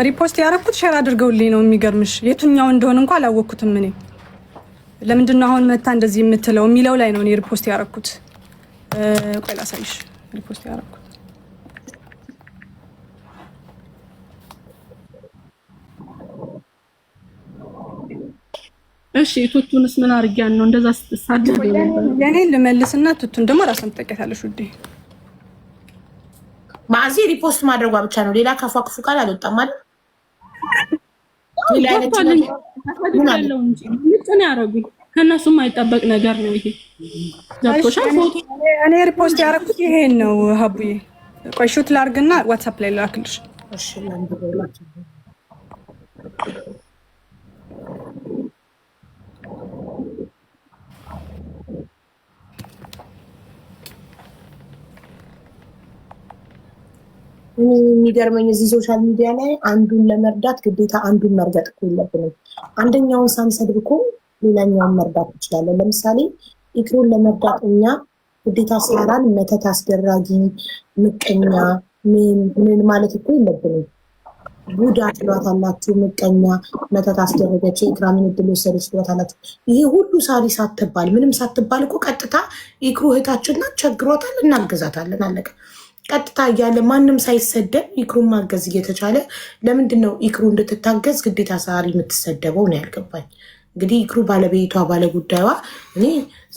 D: ሪፖስት ያደረኩት ሼር አድርገውልኝ ነው። የሚገርምሽ የቱኛው እንደሆነ እንኳን አላወቅኩትም። እኔ ለምንድነው አሁን መታ እንደዚህ የምትለው የሚለው ላይ ነው እኔ ሪፖስት ያደረኩት። ቆይ ላሳይሽ ሪፖስት ያደረኩት
A: እሺ ቱቱንስ ምን አድርጊያን ነው እንደዛ ስትሳደብ ነበር?
D: የኔ ልመልስና ቱቱን ደግሞ ራስን ትጠቀታለሽ ውዴ።
B: ማዚ ሪፖስት ማድረጓ ብቻ ነው፣ ሌላ ካፏ ክፉ ቃል አልወጣም አይደል? ሌላ አይነት
A: ያለው እንጂ ምን ያረጉኝ ከነሱም አይጠበቅ ነገር ነው ይሄ። ዛቶሻል ፎቶ
D: እኔ ሪፖስት ያደረኩት ይሄን ነው ሀቡዬ። ቆይ ሹት ላርግና ዋትስአፕ ላይ ላክልሽ።
B: እሺ ለምንድነው የሚገርመኝ እዚህ ሶሻል ሚዲያ ላይ አንዱን ለመርዳት ግዴታ አንዱን መርገጥ እኮ የለብንም። አንደኛውን ሳንሰድብ እኮ ሌላኛውን መርዳት እንችላለን። ለምሳሌ ኢክሩን ለመርዳት እኛ ግዴታ ሳራን መተት አስደራጊ፣ ምቀኛ ምን ማለት እኮ የለብንም። ቡዳ ትሏታላችሁ፣ ምቀኛ፣ መተት አስደረገች፣ ኢክራምን እድል ወሰደች ትሏታላችሁ። ይሄ ሁሉ ሳሪ ሳትባል ምንም ሳትባል እኮ ቀጥታ ኢክሩ እህታችንና ቸግሯታል፣ እናገዛታለን፣ አለቀ። ቀጥታ እያለ ማንም ሳይሰደብ ኢክሩን ማገዝ እየተቻለ ለምንድነው ኢክሩ እንድትታገዝ ግዴታ ሳሪ የምትሰደበው ነው ያልገባኝ። እንግዲህ ኢክሩ ባለቤቷ ባለጉዳዩዋ እኔ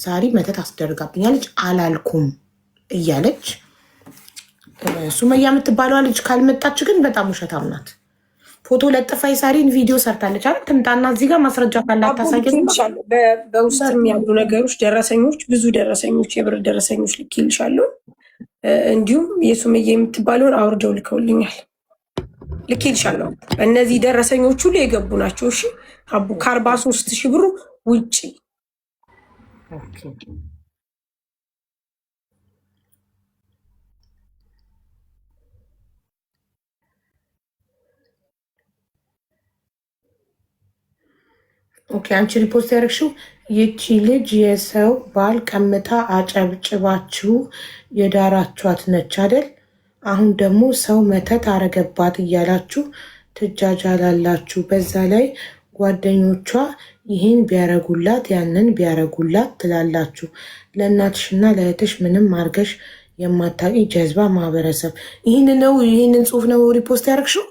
B: ሳሪ መተት አስደርጋብኛለች አላልኩም እያለች ሱመያ የምትባለዋ ልጅ ካልመጣች ግን በጣም ውሸታም ናት። ፎቶ ለጥፋ የሳሪን ቪዲዮ ሰርታለች አይደል? ትምጣና እዚህ ጋር ማስረጃ ካላት ታሳየን።
C: በውስጥ ያሉ ነገሮች ደረሰኞች፣ ብዙ ደረሰኞች፣ የብር ደረሰኞች ልኬልሻለሁ። እንዲሁም የሱመያ የምትባለውን አውርደው ልከውልኛል። ልኬልሻለሁ። እነዚህ ደረሰኞች ሁሉ የገቡ ናቸው። እሺ አቡ ከ43,000 ብሩ ውጪ
B: ኦኬ። አንቺ ሪፖስት ያደረግሽው ይቺ ልጅ የሰው ባል ቀምታ አጨብጭባችሁ የዳራችኋት ነች አይደል? አሁን ደግሞ ሰው መተት አረገባት እያላችሁ ትጃጃላላችሁ። በዛ ላይ ጓደኞቿ ይህን ቢያረጉላት ያንን ቢያረጉላት ትላላችሁ። ለእናትሽና ለእህትሽ ምንም አርገሽ የማታቂ ጀዝባ ማህበረሰብ። ይህንን ጽሁፍ ነው ሪፖስት ያደረግሽው?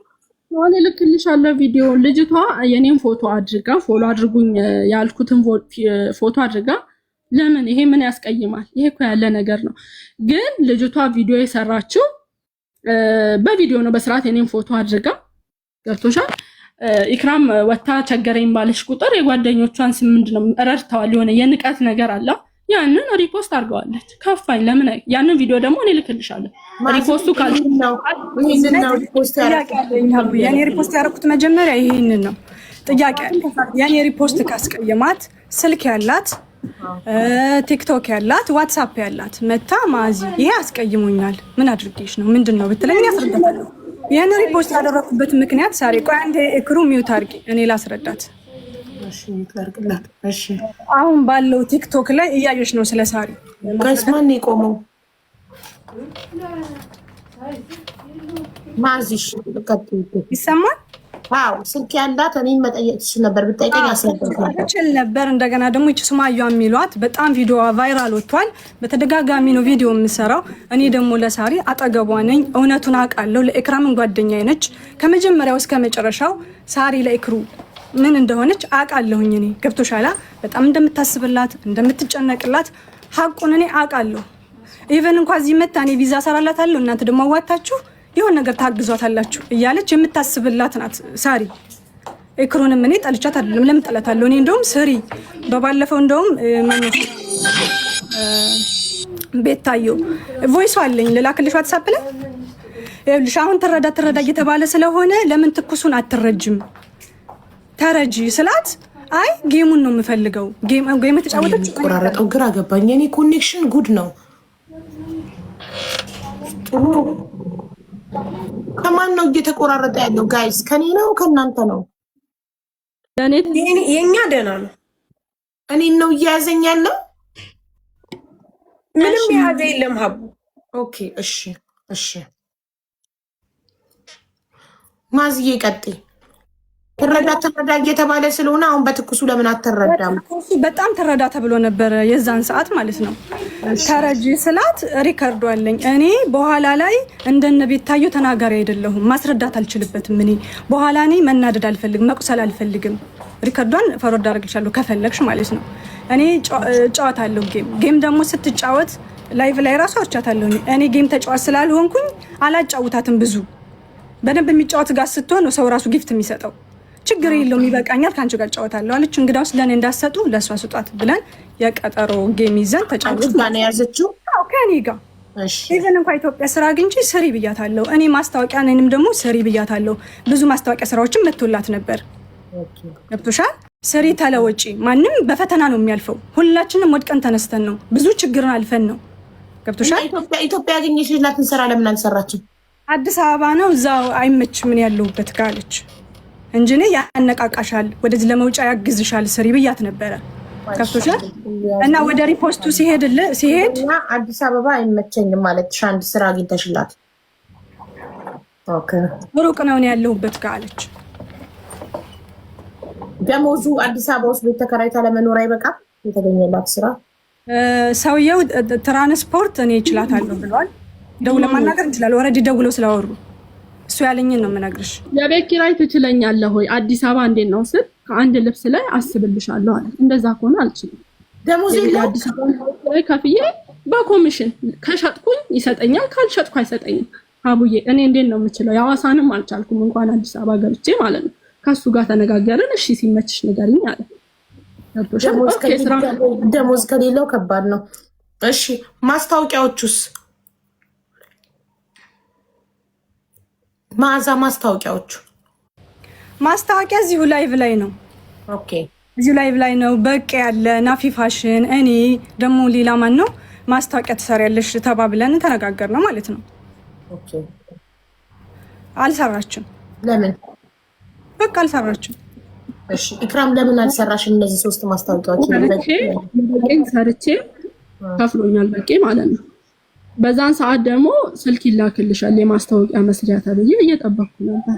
A: ሆነ ልክልሻለሁ ቪዲዮ። ልጅቷ የኔን ፎቶ አድርጋ ፎሎ አድርጉኝ ያልኩትን ፎቶ አድርጋ ለምን ይሄ ምን ያስቀይማል? ይሄ እኮ ያለ ነገር ነው። ግን ልጅቷ ቪዲዮ የሰራችው በቪዲዮ ነው በስርዓት የኔን ፎቶ አድርጋ ገብቶሻል። ኢክራም ወታ ቸገረኝ ባለሽ ቁጥር የጓደኞቿን ስም ምንድነው ረድተዋል። የሆነ የንቀት ነገር አለ። ያንን ሪፖስት አድርገዋለች። ከፋኝ። ለምን ያንን ቪዲዮ ደግሞ እኔ ልክልሻለሁ። ሪፖስቱ ካልነው
D: የኔ ሪፖስት ያደረኩት መጀመሪያ ይሄንን ነው። ጥያቄ አለ። የኔ ሪፖስት ካስቀየማት ስልክ ያላት ቲክቶክ ያላት ዋትስአፕ ያላት መታ ማዚ ይሄ አስቀይሞኛል ምን አድርጌሽ ነው ምንድነው ብትለኝ ያስረዳታለሁ። የኔ ሪፖስት ያደረኩበት ምክንያት ሳሪ ቆይ አንዴ ኢክሩ ሚውት አድርጊ እኔ ላስረዳት።
B: እሺ
D: አሁን ባለው ቲክቶክ ላይ እያየሽ ነው ስለ ሳሪ
B: ከስማን የቆመው ማዚሽ
D: ይሰማል?
B: አዎ ስልክ ያላት እኔን መጠየቅ ትችል ነበር፣ ብትጠይቀኝ
D: አስረዳት ነበር። እንደገና ደግሞ ይቺ ሱማያ የሚሏት በጣም ቪዲዮ ቫይራል ወጥቷል። በተደጋጋሚ ነው ቪዲዮ የምሰራው። እኔ ደግሞ ለሳሪ አጠገቧ ነኝ፣ እውነቱን አውቃለሁ። ለኢክራምን ጓደኛዬ ነች። ከመጀመሪያው እስከ መጨረሻው ሳሪ ለኢክሩ ምን እንደሆነች አውቃለሁኝ። እኔ ገብቶሻላ? በጣም እንደምታስብላት እንደምትጨነቅላት ሀቁን እኔ አውቃለሁ። ኢቨን እንኳን እዚህ መታ እኔ ቪዛ ሰራላታለሁ እናንተ ደግሞ አዋጣችሁ የሆነ ነገር ታግዟታላችሁ እያለች የምታስብላት ናት ሳሪ። ኢክሩንም እኔ ጠልቻት አይደለም። ለምን ጠላታለሁ? እኔ እንደውም ስሪ በባለፈው እንደውም ቤታዮ ቮይስ አለኝ ልላክልሽ ዋትስአፕ ላይ ይኸውልሽ። አሁን ትረዳ እየተባለ ስለሆነ ለምን ትኩሱን አትረጅም ተረጂ ስላት አይ ጌሙን ነው የምፈልገው። ጌም ተጫወተች።
B: ቆራረጠው ግራ ገባኝ። የኔ ኮኔክሽን ጉድ ነው። ከማን ነው እየተቆራረጠ ያለው ጋይስ? ከኔ ነው ከእናንተ ነው?
C: የኛ ደህና ነው።
B: እኔን ነው እያያዘኝ ያለው።
C: ምንም የያዘ የለም ሀቡ።
B: ኦኬ እሺ ማዝዬ ቀጥይ። ትረዳ እየተባለ ስለሆነ አሁን በትኩሱ ለምን አትረዳም?
D: በጣም ትረዳ ተብሎ ነበረ የዛን ሰዓት ማለት ነው። ተረጂ ስላት ሪከርዱ አለኝ። እኔ በኋላ ላይ እንደነ ቤታዮ ተናጋሪ አይደለሁም፣ ማስረዳት አልችልበትም። እኔ በኋላ እኔ መናደድ አልፈልግም፣ መቁሰል አልፈልግም። ሪከርዷን ፈሮድ አደርግልሻለሁ ከፈለግሽ ማለት ነው። እኔ ጨዋታለሁ ጌም ደግሞ ስትጫወት ላይቭ ላይ ራሱ አውርቻታለሁ። እኔ ጌም ተጫዋት ስላልሆንኩኝ አላጫውታትም። ብዙ በደንብ የሚጫወት ጋር ስትሆን ሰው ራሱ ጊፍት የሚሰጠው ችግር የለውም ይበቃኛል፣ ከአንቺ ጋር ጫወታለሁ አለች። እንግዳውስ ለእኔ እንዳሰጡ ለእሷ ስጧት ብለን የቀጠሮ ጌም ይዘን ተጫወት
B: ነው ያዘችው
D: ከኔ ጋር። ኢቨን እንኳን ኢትዮጵያ ስራ አግኝቼ ስሪ ብያታለሁ። እኔ ማስታወቂያ ነንም ደግሞ ስሪ ብያታለሁ። ብዙ ማስታወቂያ ስራዎችን መጥቶላት ነበር። ገብቶሻል? ስሪ ተለወጪ። ማንም በፈተና ነው የሚያልፈው። ሁላችንም ወድቀን ተነስተን ነው፣ ብዙ ችግርን አልፈን ነው። ገብቶሻል?
B: ኢትዮጵያ ያገኘሽላትን ስራ ለምን አልሰራችም?
D: አዲስ አበባ ነው እዛው አይመችም ምን ያለሁበት ካለች እንጂ እኔ ያነቃቃሻል፣ ወደዚህ ለመውጫ ያግዝሻል ስሪ ብያት ነበረ። ገብቶሻል? እና ወደ ሪፖስቱ ሲሄድ
B: አዲስ አበባ አይመቸኝም ማለት አንድ ስራ አግኝተሽላት
D: ሩቅ ነው ያለሁበት ካለች
B: ደሞዙ አዲስ አበባ ውስጥ ቤት ተከራይታ ለመኖር አይበቃም? የተገኘላት ስራ
D: ሰውየው ትራንስፖርት እኔ እችላታለሁ ብለዋል። ደውለ ማናገር እንችላለን። ኦልሬዲ ደውለው ስላወሩ እሱ ያለኝን ነው የምነግርሽ።
A: የቤት ኪራይ ትችለኛለህ ወይ አዲስ አበባ እንዴት ነው ስል ከአንድ ልብስ ላይ አስብልሻለሁ አለ። እንደዛ ከሆነ አልችልም።
B: ደሞዝ
A: አዲስ አበባ ላይ ከፍዬ በኮሚሽን ከሸጥኩኝ ይሰጠኛል፣ ካልሸጥኩ አይሰጠኝም። አቡዬ እኔ እንዴት ነው የምችለው? የሐዋሳንም አልቻልኩም እንኳን አዲስ አበባ ገብቼ ማለት ነው። ከሱ ጋር ተነጋገርን። እሺ ሲመችሽ ንገሪኝ አለ።
B: ደሞዝ ከሌለው ከባድ ነው። እሺ ማስታወቂያዎቹስ? ማዛ
D: ማስታወቂያ እዚሁ ላይቭ ላይ ነው።
B: ኦኬ
D: እዚሁ ላይቭ ላይ ነው። በቃ ያለ ናፊ ፋሽን፣ እኔ ደግሞ ሌላ ማን ነው ማስታወቂያ ትሰሪያለሽ ተባብለን ተነጋገር ነው ማለት ነው።
B: ኦኬ
D: አልሰራችም።
B: ለምን?
D: በቃ አልሰራችም።
B: እሺ ኢክራም ለምን አልሰራሽም? እነዚህ 3 ማስታወቂያዎች
A: ሰርቼ ከፍሎኛል በቂ ማለት ነው። በዛን ሰዓት ደግሞ ስልክ ይላክልሻል የማስታወቂያ መስሪያ ተብዬ እየጠበቅኩ ነበር።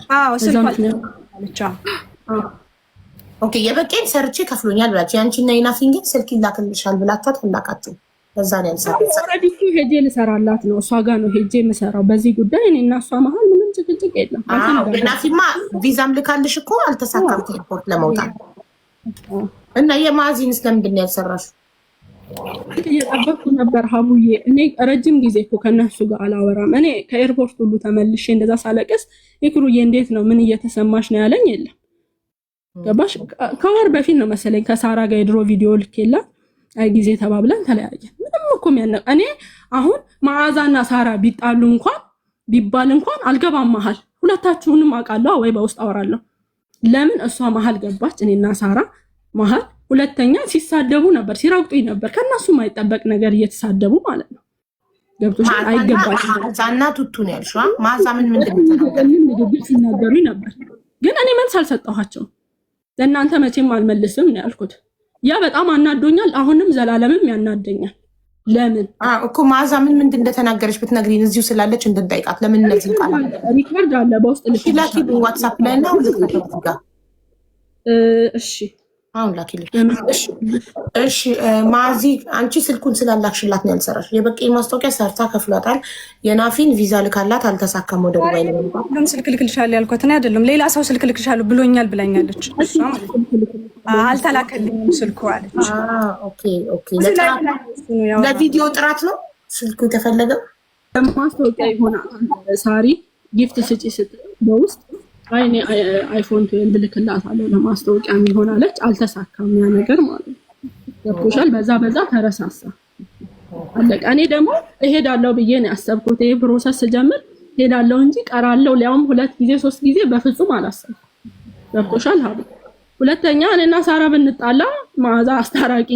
B: ኦኬ የበቄን ሰርቼ ከፍሎኛል ብላችሁ ያንቺና የናፊን ግን ስልክ ይላክልሻል ብላችኋት አላቃችሁ። በዛ ነው ያልሰራው።
A: ኦልሬዲ ሄጄ ልሰራላት ነው እሷ ጋር ነው ሄጄ የምሰራው። በዚህ ጉዳይ እኔ እና እሷ መሀል ምንም ጭቅጭቅ የለም።
B: ናፊማ ቪዛም ልካልሽ እኮ አልተሳካም ኤርፖርት ለመውጣት እና የማዚንስ ለምንድን ነው ያልሰራሽው?
A: እየጠበቅኩ ነበር ሀቡዬ። እኔ ረጅም ጊዜ እኮ ከነሱ ጋር አላወራም። እኔ ከኤርፖርት ሁሉ ተመልሼ እንደዛ ሳለቅስ ይክሩዬ እንዴት ነው ምን እየተሰማሽ ነው ያለኝ የለም። ገባሽ? ከወር በፊት ነው መሰለኝ ከሳራ ጋር የድሮ ቪዲዮ ልኬላት አይ ጊዜ ተባብለን ተለያየን። ምንም እኮ እኔ አሁን መዓዛና ሳራ ቢጣሉ እንኳን ቢባል እንኳን አልገባም መሀል። ሁለታችሁንም አውቃለሁ ወይ በውስጥ አወራለሁ። ለምን እሷ መሀል ገባች? እኔና ሳራ መሀል ሁለተኛ ሲሳደቡ ነበር፣ ሲራቅጡኝ ነበር። ከነሱ የማይጠበቅ ነገር እየተሳደቡ ማለት ነው። ገብቶሻል? አይገባሽም።
B: ማዛና ቱቱ ነው ያልሽው። ማዛ ምን
A: ንግግር ሲናገሩኝ ነበር፣ ግን እኔ መልስ አልሰጠኋቸውም። ለእናንተ መቼም አልመልስም ነው ያልኩት። ያ በጣም አናዶኛል። አሁንም ዘላለምም ያናደኛል። ለምን
B: እኮ ማዛ ምን እንደተናገረች ብትነግሪን እዚሁ ስላለች እንድንጠይቃት። ለምን እነዚህ ቃል
A: ሪካርድ አለ በውስጥ
B: ላኪ ዋትስአፕ ላይ ነው ልትከተጋ።
A: እሺ
B: አሁን ላኪልኝ። እሺ ማዚ አንቺ ስልኩን ስላላክሽላት ነው ያልሰራሽ። የበቂ ማስታወቂያ ሰርታ ከፍሏታል። የናፊን ቪዛ ልካላት አልተሳካም። ወደ ዱባይ
D: ነው ስልክ ልክልሻለሁ ያልኳት እኔ አይደለም ሌላ ሰው ስልክ ልክልሻለሁ ብሎኛል ብላኛለች። አልተላከልኝም ስልኩ አለች።
B: ኦኬ ለቪዲዮ ጥራት ነው ስልኩ የተፈለገው።
A: ማስታወቂያ ይሆናል። ሳሪ ጊፍት ስጪ ስትል በውስጥ አይኔ አይፎን 12 ልክላታለሁ ለማስታወቂያ ይሆናለች። አልተሳካም ያ ነገር ማለት ነው። ገብቶሻል? በዛ ተረሳሳ አለቀ። እኔ ደግሞ እሄዳለሁ ብዬ ነው ያሰብኩት። ይሄ ፕሮሰስ ጀምር ሄዳለሁ እንጂ ቀራለሁ ሊያውም 2 ጊዜ 3 ጊዜ በፍጹም አላሰብኩም። ገብቶሻል? ሀቡ ሁለተኛ እኔና ሳራ ብንጣላ ማዛ አስታራቂ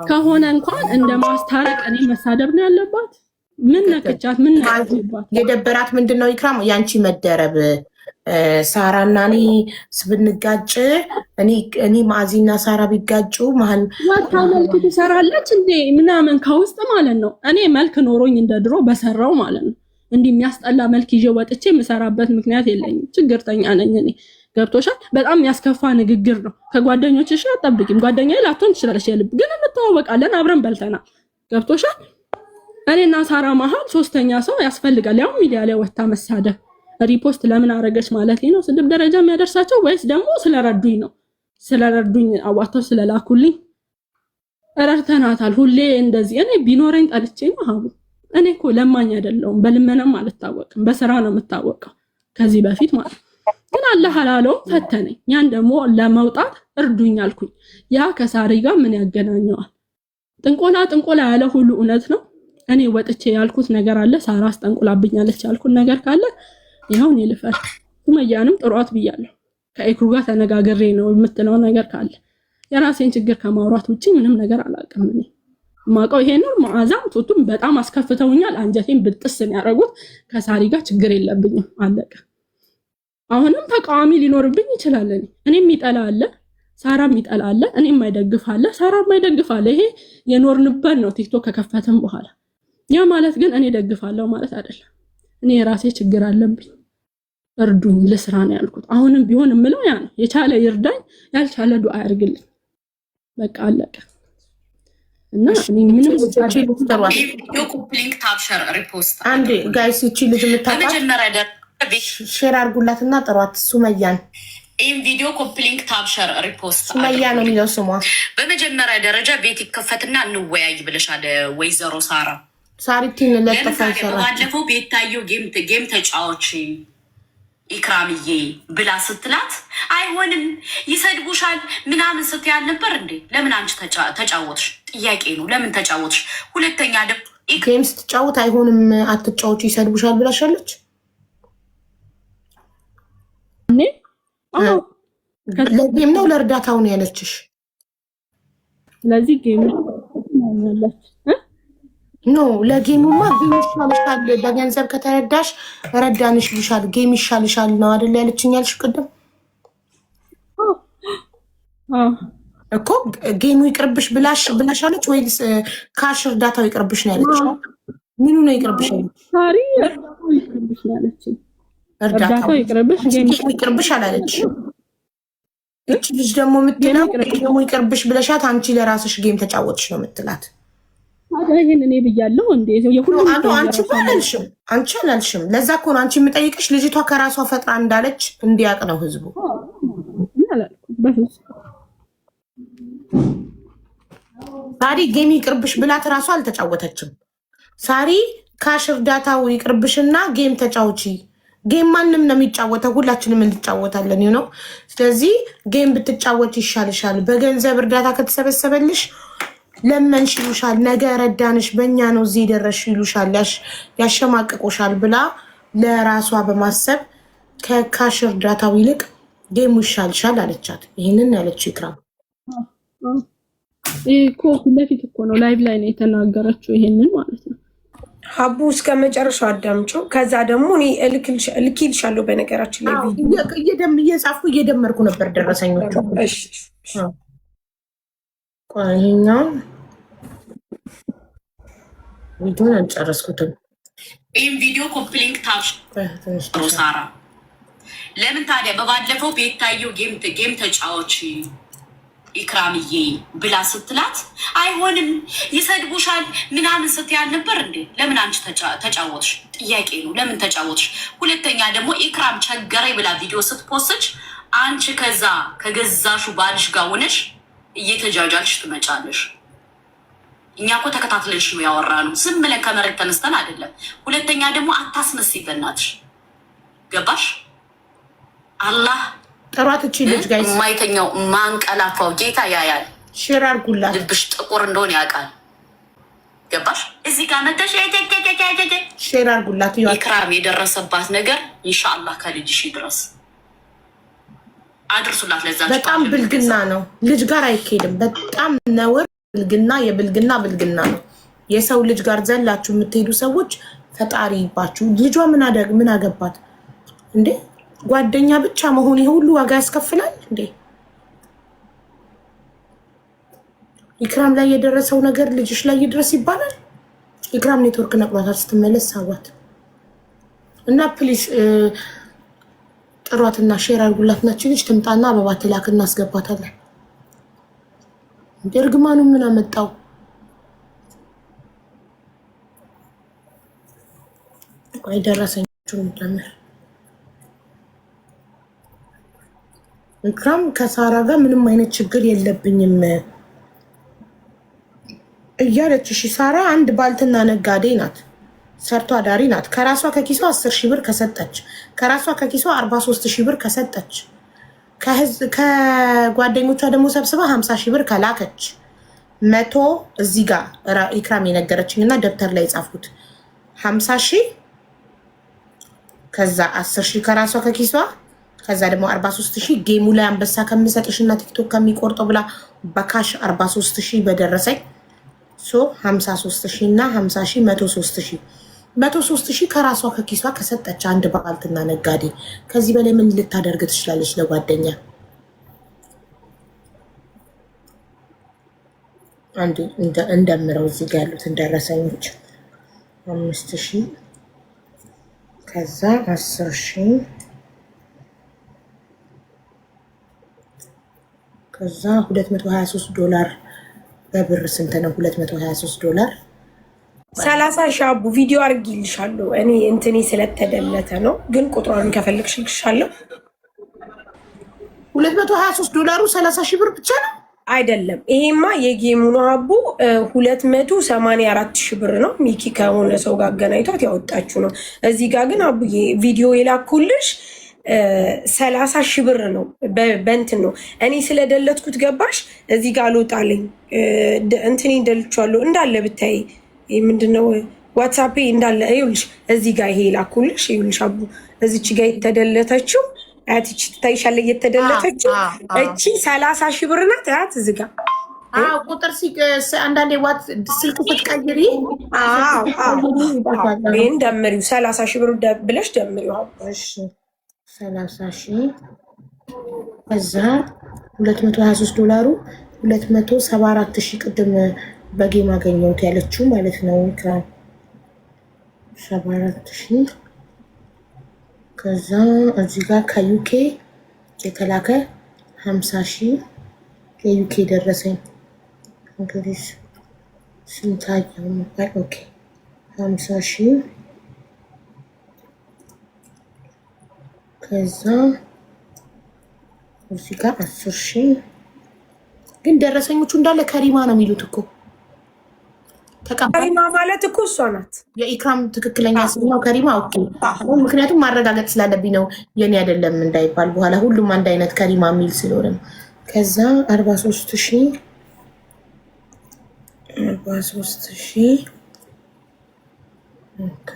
A: ከሆነ እንኳን እንደ ማስታረቅ እኔ መሳደብ ነው ያለባት። ምን ነክቻት ምን ነክቻት?
B: የደበራት ምንድነው ኢክራም ያንቺ መደረብ። ሳራና እኔ ብንጋጭ እኔ ማዚና ሳራ ቢጋጩ መሀል
A: ዋታ መልክ ትሰራለች እንዴ ምናምን ከውስጥ ማለት ነው። እኔ መልክ ኖሮኝ እንደ ድሮ በሰራው ማለት ነው። እንዲህ የሚያስጠላ መልክ ይዤ ወጥቼ የምሰራበት ምክንያት የለኝም። ችግርተኛ ነኝ እኔ። ገብቶሻል? በጣም የሚያስከፋ ንግግር ነው። ከጓደኞችሽ አትጠብቂም። ጓደኛዬ ላትሆን ትችላለች የልብ ግን እንተዋወቃለን፣ አብረን በልተናል። ገብቶሻል? እኔና ሳራ መሀል 3ኛ ሰው ያስፈልጋል። ያው ሚዲያ ላይ ወጣ መሳደብ ሪፖስት ለምን አረገች ማለት ነው? ስድብ ደረጃ የሚያደርሳቸው ወይስ ደግሞ ስለረዱኝ ነው? ስለረዱኝ አዋጣው ስለላኩልኝ ረድተናታል። ሁሌ እንደዚህ እኔ ቢኖረኝ ጠልቼ ነው ሀቡ። እኔ እኮ ለማኝ አይደለሁም፣ በልመናም አልታወቅም፣ በስራ ነው የምታወቀው ከዚህ በፊት ማለት ግን አላህ አላለውም ፈተነኝ። ያን ደግሞ ለመውጣት እርዱኝ አልኩኝ። ያ ከሳሪ ጋር ምን ያገናኘዋል? ጥንቆላ ያለ ሁሉ እውነት ነው። እኔ ወጥቼ ያልኩት ነገር አለ፣ ሳራ አስጠንቁላብኛለች ያልኩት ነገር ካለ ይሄው እኔ ልፈር። ሱመያንም ጥሯት ብያለሁ። ከኢክሩ ጋር ተነጋግሬ ነው የምትለው ነገር ካለ የራሴን ችግር ከማውራት ውጪ ምንም ነገር አላውቅም። እኔ ማውቀው ይሄን ነው። ሙአዛም ቱቱም በጣም አስከፍተውኛል። አንጀቴን ብጥስ ነው ያደረጉት። ከሳሪ ጋር ችግር የለብኝም፣ አለቀ። አሁንም ተቃዋሚ ሊኖርብኝ ይችላል። እኔም ይጠላ አለ፣ ሳራም ይጠላ አለ፣ እኔም ማይደግፍ አለ፣ ሳራም ማይደግፍ አለ። ይሄ የኖርንበት ነው ቲክቶክ ከከፈተም በኋላ። ያ ማለት ግን እኔ ደግፋለሁ ማለት አይደለም። እኔ የራሴ ችግር አለብኝ፣ እርዱኝ ለስራ ነው ያልኩት። አሁንም ቢሆን የምለው ያ ነው። የቻለ ይርዳኝ፣ ያልቻለ ዱአ ያርግልኝ። በቃ አለቀ። እና እኔ ምንም
B: ኮፕሊንክ ታብሸር ሪፖስት አንዴ ጋይስ እቺ ልጅ የምታውቃት ሼር አድርጉላትና ጥሯት ሱመያን።
E: ይህም ቪዲዮ ኮፕሊንክ ታብሸር ሪፖስት
B: ሱመያ ነው የሚለው ስሟ።
E: በመጀመሪያ ደረጃ ቤት ይከፈትና እንወያይ ብለሻል ወይዘሮ ሳራ።
B: ሳሪቲን ለጥፋ ይሰራል።
E: ባለፈው ቤታየው ጌም ተጫዋች ኢክራምዬ ብላ ስትላት አይሆንም ይሰድቡሻል ምናምን ስትያል ነበር እንዴ? ለምን አንቺ ተጫወትሽ? ጥያቄ ነው። ለምን ተጫወትሽ? ሁለተኛ ደግሞ
B: ጌም ስትጫወት አይሆንም አትጫወች ይሰድቡሻል ብላሻለች። ለጌም ነው ለእርዳታው ነው ያለችሽ?
A: ለዚህ ጌም
B: ኖ ለጌሙማ ጌም ይሻልሻል፣ በገንዘብ ከተረዳሽ ረዳንሽ ይሻል፣ ጌም ይሻልሻል ነው አይደል ያለችኝ ያልሽ ቅድም እኮ። ጌሙ ይቅርብሽ ብላሻለች ወይስ ካሽ እርዳታው ይቅርብሽ ነው ያለችሽ? ምኑ ነው ይቅርብሽ ያለች?
A: ሳሪ እርዳታው ይቅርብሽ ነው ያለችኝ። እርዳታው ይቅርብሽ
B: ጌም ይቅርብሽ አላለች። እቺ ልጅ ደግሞ የምትለው ጌሙ ይቅርብሽ ብለሻት አንቺ ለራስሽ ጌም ተጫወትሽ ነው የምትላት።
A: ይሄን እኔ ብያለሁ እንዴ? የሁሉም
B: አንቺ አላልሽም። ለዛ እኮ ነው አንቺ የምጠይቅሽ። ልጅቷ ከራሷ ፈጥራ እንዳለች እንዲያውቅ ነው ህዝቡ። ሳሪ ጌም ይቅርብሽ ብላት ራሷ አልተጫወተችም። ሳሪ ካሽ እርዳታው ይቅርብሽና ጌም ተጫውቺ። ጌም ማንም ነው የሚጫወተው፣ ሁላችንም እንጫወታለን ነው። ስለዚህ ጌም ብትጫወት ይሻልሻል። በገንዘብ እርዳታ ከተሰበሰበልሽ ለመንሽ ይሉሻል፣ ነገ ረዳንሽ በእኛ ነው እዚህ ደረሽ ይሉሻል፣ ያሸማቅቆሻል ብላ ለራሷ በማሰብ ከካሽ እርዳታው ይልቅ ጌሙ ይሻልሻል አለቻት። ይህንን ያለችው ኢክራም
A: እኮ ለፊት እኮ ነው ላይቭ ላይ ነው የተናገረችው። ይሄንን ማለት ነው።
C: ሀቡ እስከ መጨረሻው አዳምጪው። ከዛ ደግሞ እኔ እልክልሻለሁ። በነገራችን ላይ
B: እየጻፍኩ እየደመርኩ ነበር ደረሰኞቹ። ይሄኛው ቪዲዮን አልጨረስኩትም።
E: ይህም ቪዲዮ ኮፕሊንክ ታብሸር ሳራ። ለምን ታዲያ በባለፈው ቤታየው ጌም ተጫዋች ኢክራምዬ ብላ ስትላት አይሆንም ይሰድቡሻል ምናምን ስትያል ነበር እንዴ? ለምን አንቺ ተጫወትሽ? ጥያቄ ነው። ለምን ተጫወትሽ? ሁለተኛ ደግሞ ኢክራም ቸገረኝ ብላ ቪዲዮ ስትፖስች አንቺ ከዛ ከገዛሹ ባልሽ ጋር ሆነሽ እየተጃጃልሽ ትመጫለሽ። እኛ እኮ ተከታትለሽ ነው ያወራነው፣ ዝም ብለን ከመሬት ተነስተን አይደለም። ሁለተኛ ደግሞ አታስመስይ በእናትሽ። ገባሽ? አላህ
B: ጥሯት እቺ ልጅ ጋይስ
E: የማይተኛው ማንቀላፋው ጌታ ያያል።
B: ሼር አድርጉላት።
E: ልብሽ ጥቁር እንደሆነ ያውቃል። ገባሽ? እዚህ ጋር መተሽ
B: ሼር አድርጉላት።
E: ኢክራም የደረሰባት ነገር ኢንሻአላህ ከልጅሽ ይድረስ። አድርሱላት። ለዛ
B: በጣም ብልግና ነው፣ ልጅ ጋር አይኬድም። በጣም ነውር ብልግና፣ የብልግና ብልግና ነው። የሰው ልጅ ጋር ዘላችሁ የምትሄዱ ሰዎች ፈጣሪ ይባችሁ። ልጇ ምን አገባት እንዴ? ጓደኛ ብቻ መሆን ይሄ ሁሉ ዋጋ ያስከፍላል እንዴ? ኢክራም ላይ የደረሰው ነገር ልጅሽ ላይ ይድረስ ይባላል? ኢክራም ኔትወርክ ነቅሏታል። ስትመለስ ሳዋት እና ፕሊስ ጥሯትና ሼር አድርጉላት። ናች ልጅ ትምጣና አበባ ትላክ እናስገባታለን። እርግማኑ ምን አመጣው? ቆይ ደረሰኞቹን ጀምር ኢክራም ከሳራ ጋር ምንም አይነት ችግር የለብኝም እያለች እሺ፣ ሳራ አንድ ባልትና ነጋዴ ናት፣ ሰርቶ አዳሪ ናት። ከራሷ ከኪሷ 10 ሺህ ብር ከሰጠች፣ ከራሷ ከኪሷ 43 ሺህ ብር ከሰጠች፣ ከጓደኞቿ ደግሞ ሰብስባ 50 ሺህ ብር ከላከች፣ 100 እዚህ ጋር ኢክራም የነገረችኝ እና ደብተር ላይ የጻፍኩት 50 ሺህ፣ ከዛ 10 ሺህ ከራሷ ከኪሷ፣ ከዛ ደግሞ 43 ሺህ ጌሙ ላይ አንበሳ ከምሰጥሽ እና ቲክቶክ ከሚቆርጠው ብላ በካሽ 43 ሺህ በደረሰኝ 53 ሺህ እና 50 ሺህ 103 ሺህ 103 ሺህ ከራሷ ከኪሷ ከሰጠች አንድ ባልትና ነጋዴ ከዚህ በላይ ምን ልታደርግ ትችላለች? ለጓደኛ አንድ እንደምረው እዚህ ጋር ያሉትን ደረሰኞች 5 ሺህ ከዛ 10 ሺህ ከዛ $223 በብር ስንት ነው? $223
C: 30 ሺህ አቡ ቪዲዮ አድርጊልሻለሁ። እኔ እንትኔ ስለተደለተ ነው፣ ግን ቁጥሯን ከፈልግሽ ልክሻለሁ።
B: $223 30 ሺህ ብር ብቻ ነው
C: አይደለም። ይሄማ የጌሙ ነው አቡ። 284 ሺህ ብር ነው። ሚኪ ከሆነ ሰው ጋር አገናኝቷት ያወጣችሁ ነው። እዚህ ጋር ግን አቡዬ ቪዲዮ የላኩልሽ 30 ሺህ ብር ነው። በእንትን ነው እኔ ስለደለትኩት ገባሽ? እዚህ ጋር አልወጣልኝ እንትን እንደልቻለሁ እንዳለ ብታይ ምንድነው ዋትስአፕ እንዳለ ይኸውልሽ፣ እዚህ ጋር ይሄ ላኩልሽ። ይኸውልሽ አቡ እዚች ጋር የተደለተችው አያትች ትታይሻለች። የተደለተችው እቺ 30 ሺህ ብር ናት። አያት እዚህ ጋር
B: ቁጥር አንዳንዴ ዋት ስልክ ስትቀይሪ
C: ይሄን ደምሪው 30 ሺህ ብር ብለሽ ደምሪው።
B: እሺ 30 ሺህ ከዛ $223 274 ሺህ ቅድም በጌም አገኘሁት ያለችው ማለት ነው። 74 ሺህ ከዛ እዚህ ጋር ከዩኬ የተላከ 50 ሺህ የዩኬ ደረሰኝ እንግዲህ ስንታየው ነበር። ኦኬ 50 ሺህ ከዛ እዚህ ጋር 10 ሺህ ግን ደረሰኞቹ እንዳለ ከሪማ ነው የሚሉት እኮ።
C: ከሪማ ማለት እኮ እሷ ናት።
B: የኢክራም ትክክለኛ ስም ነው ከሪማ። ኦኬ ምክንያቱም ማረጋገጥ ስላለብኝ ነው የኔ አይደለም እንዳይባል በኋላ ሁሉም አንድ አይነት ከሪማ የሚል ስለሆነ ነው። ከዛ 43 ሺህ ኦኬ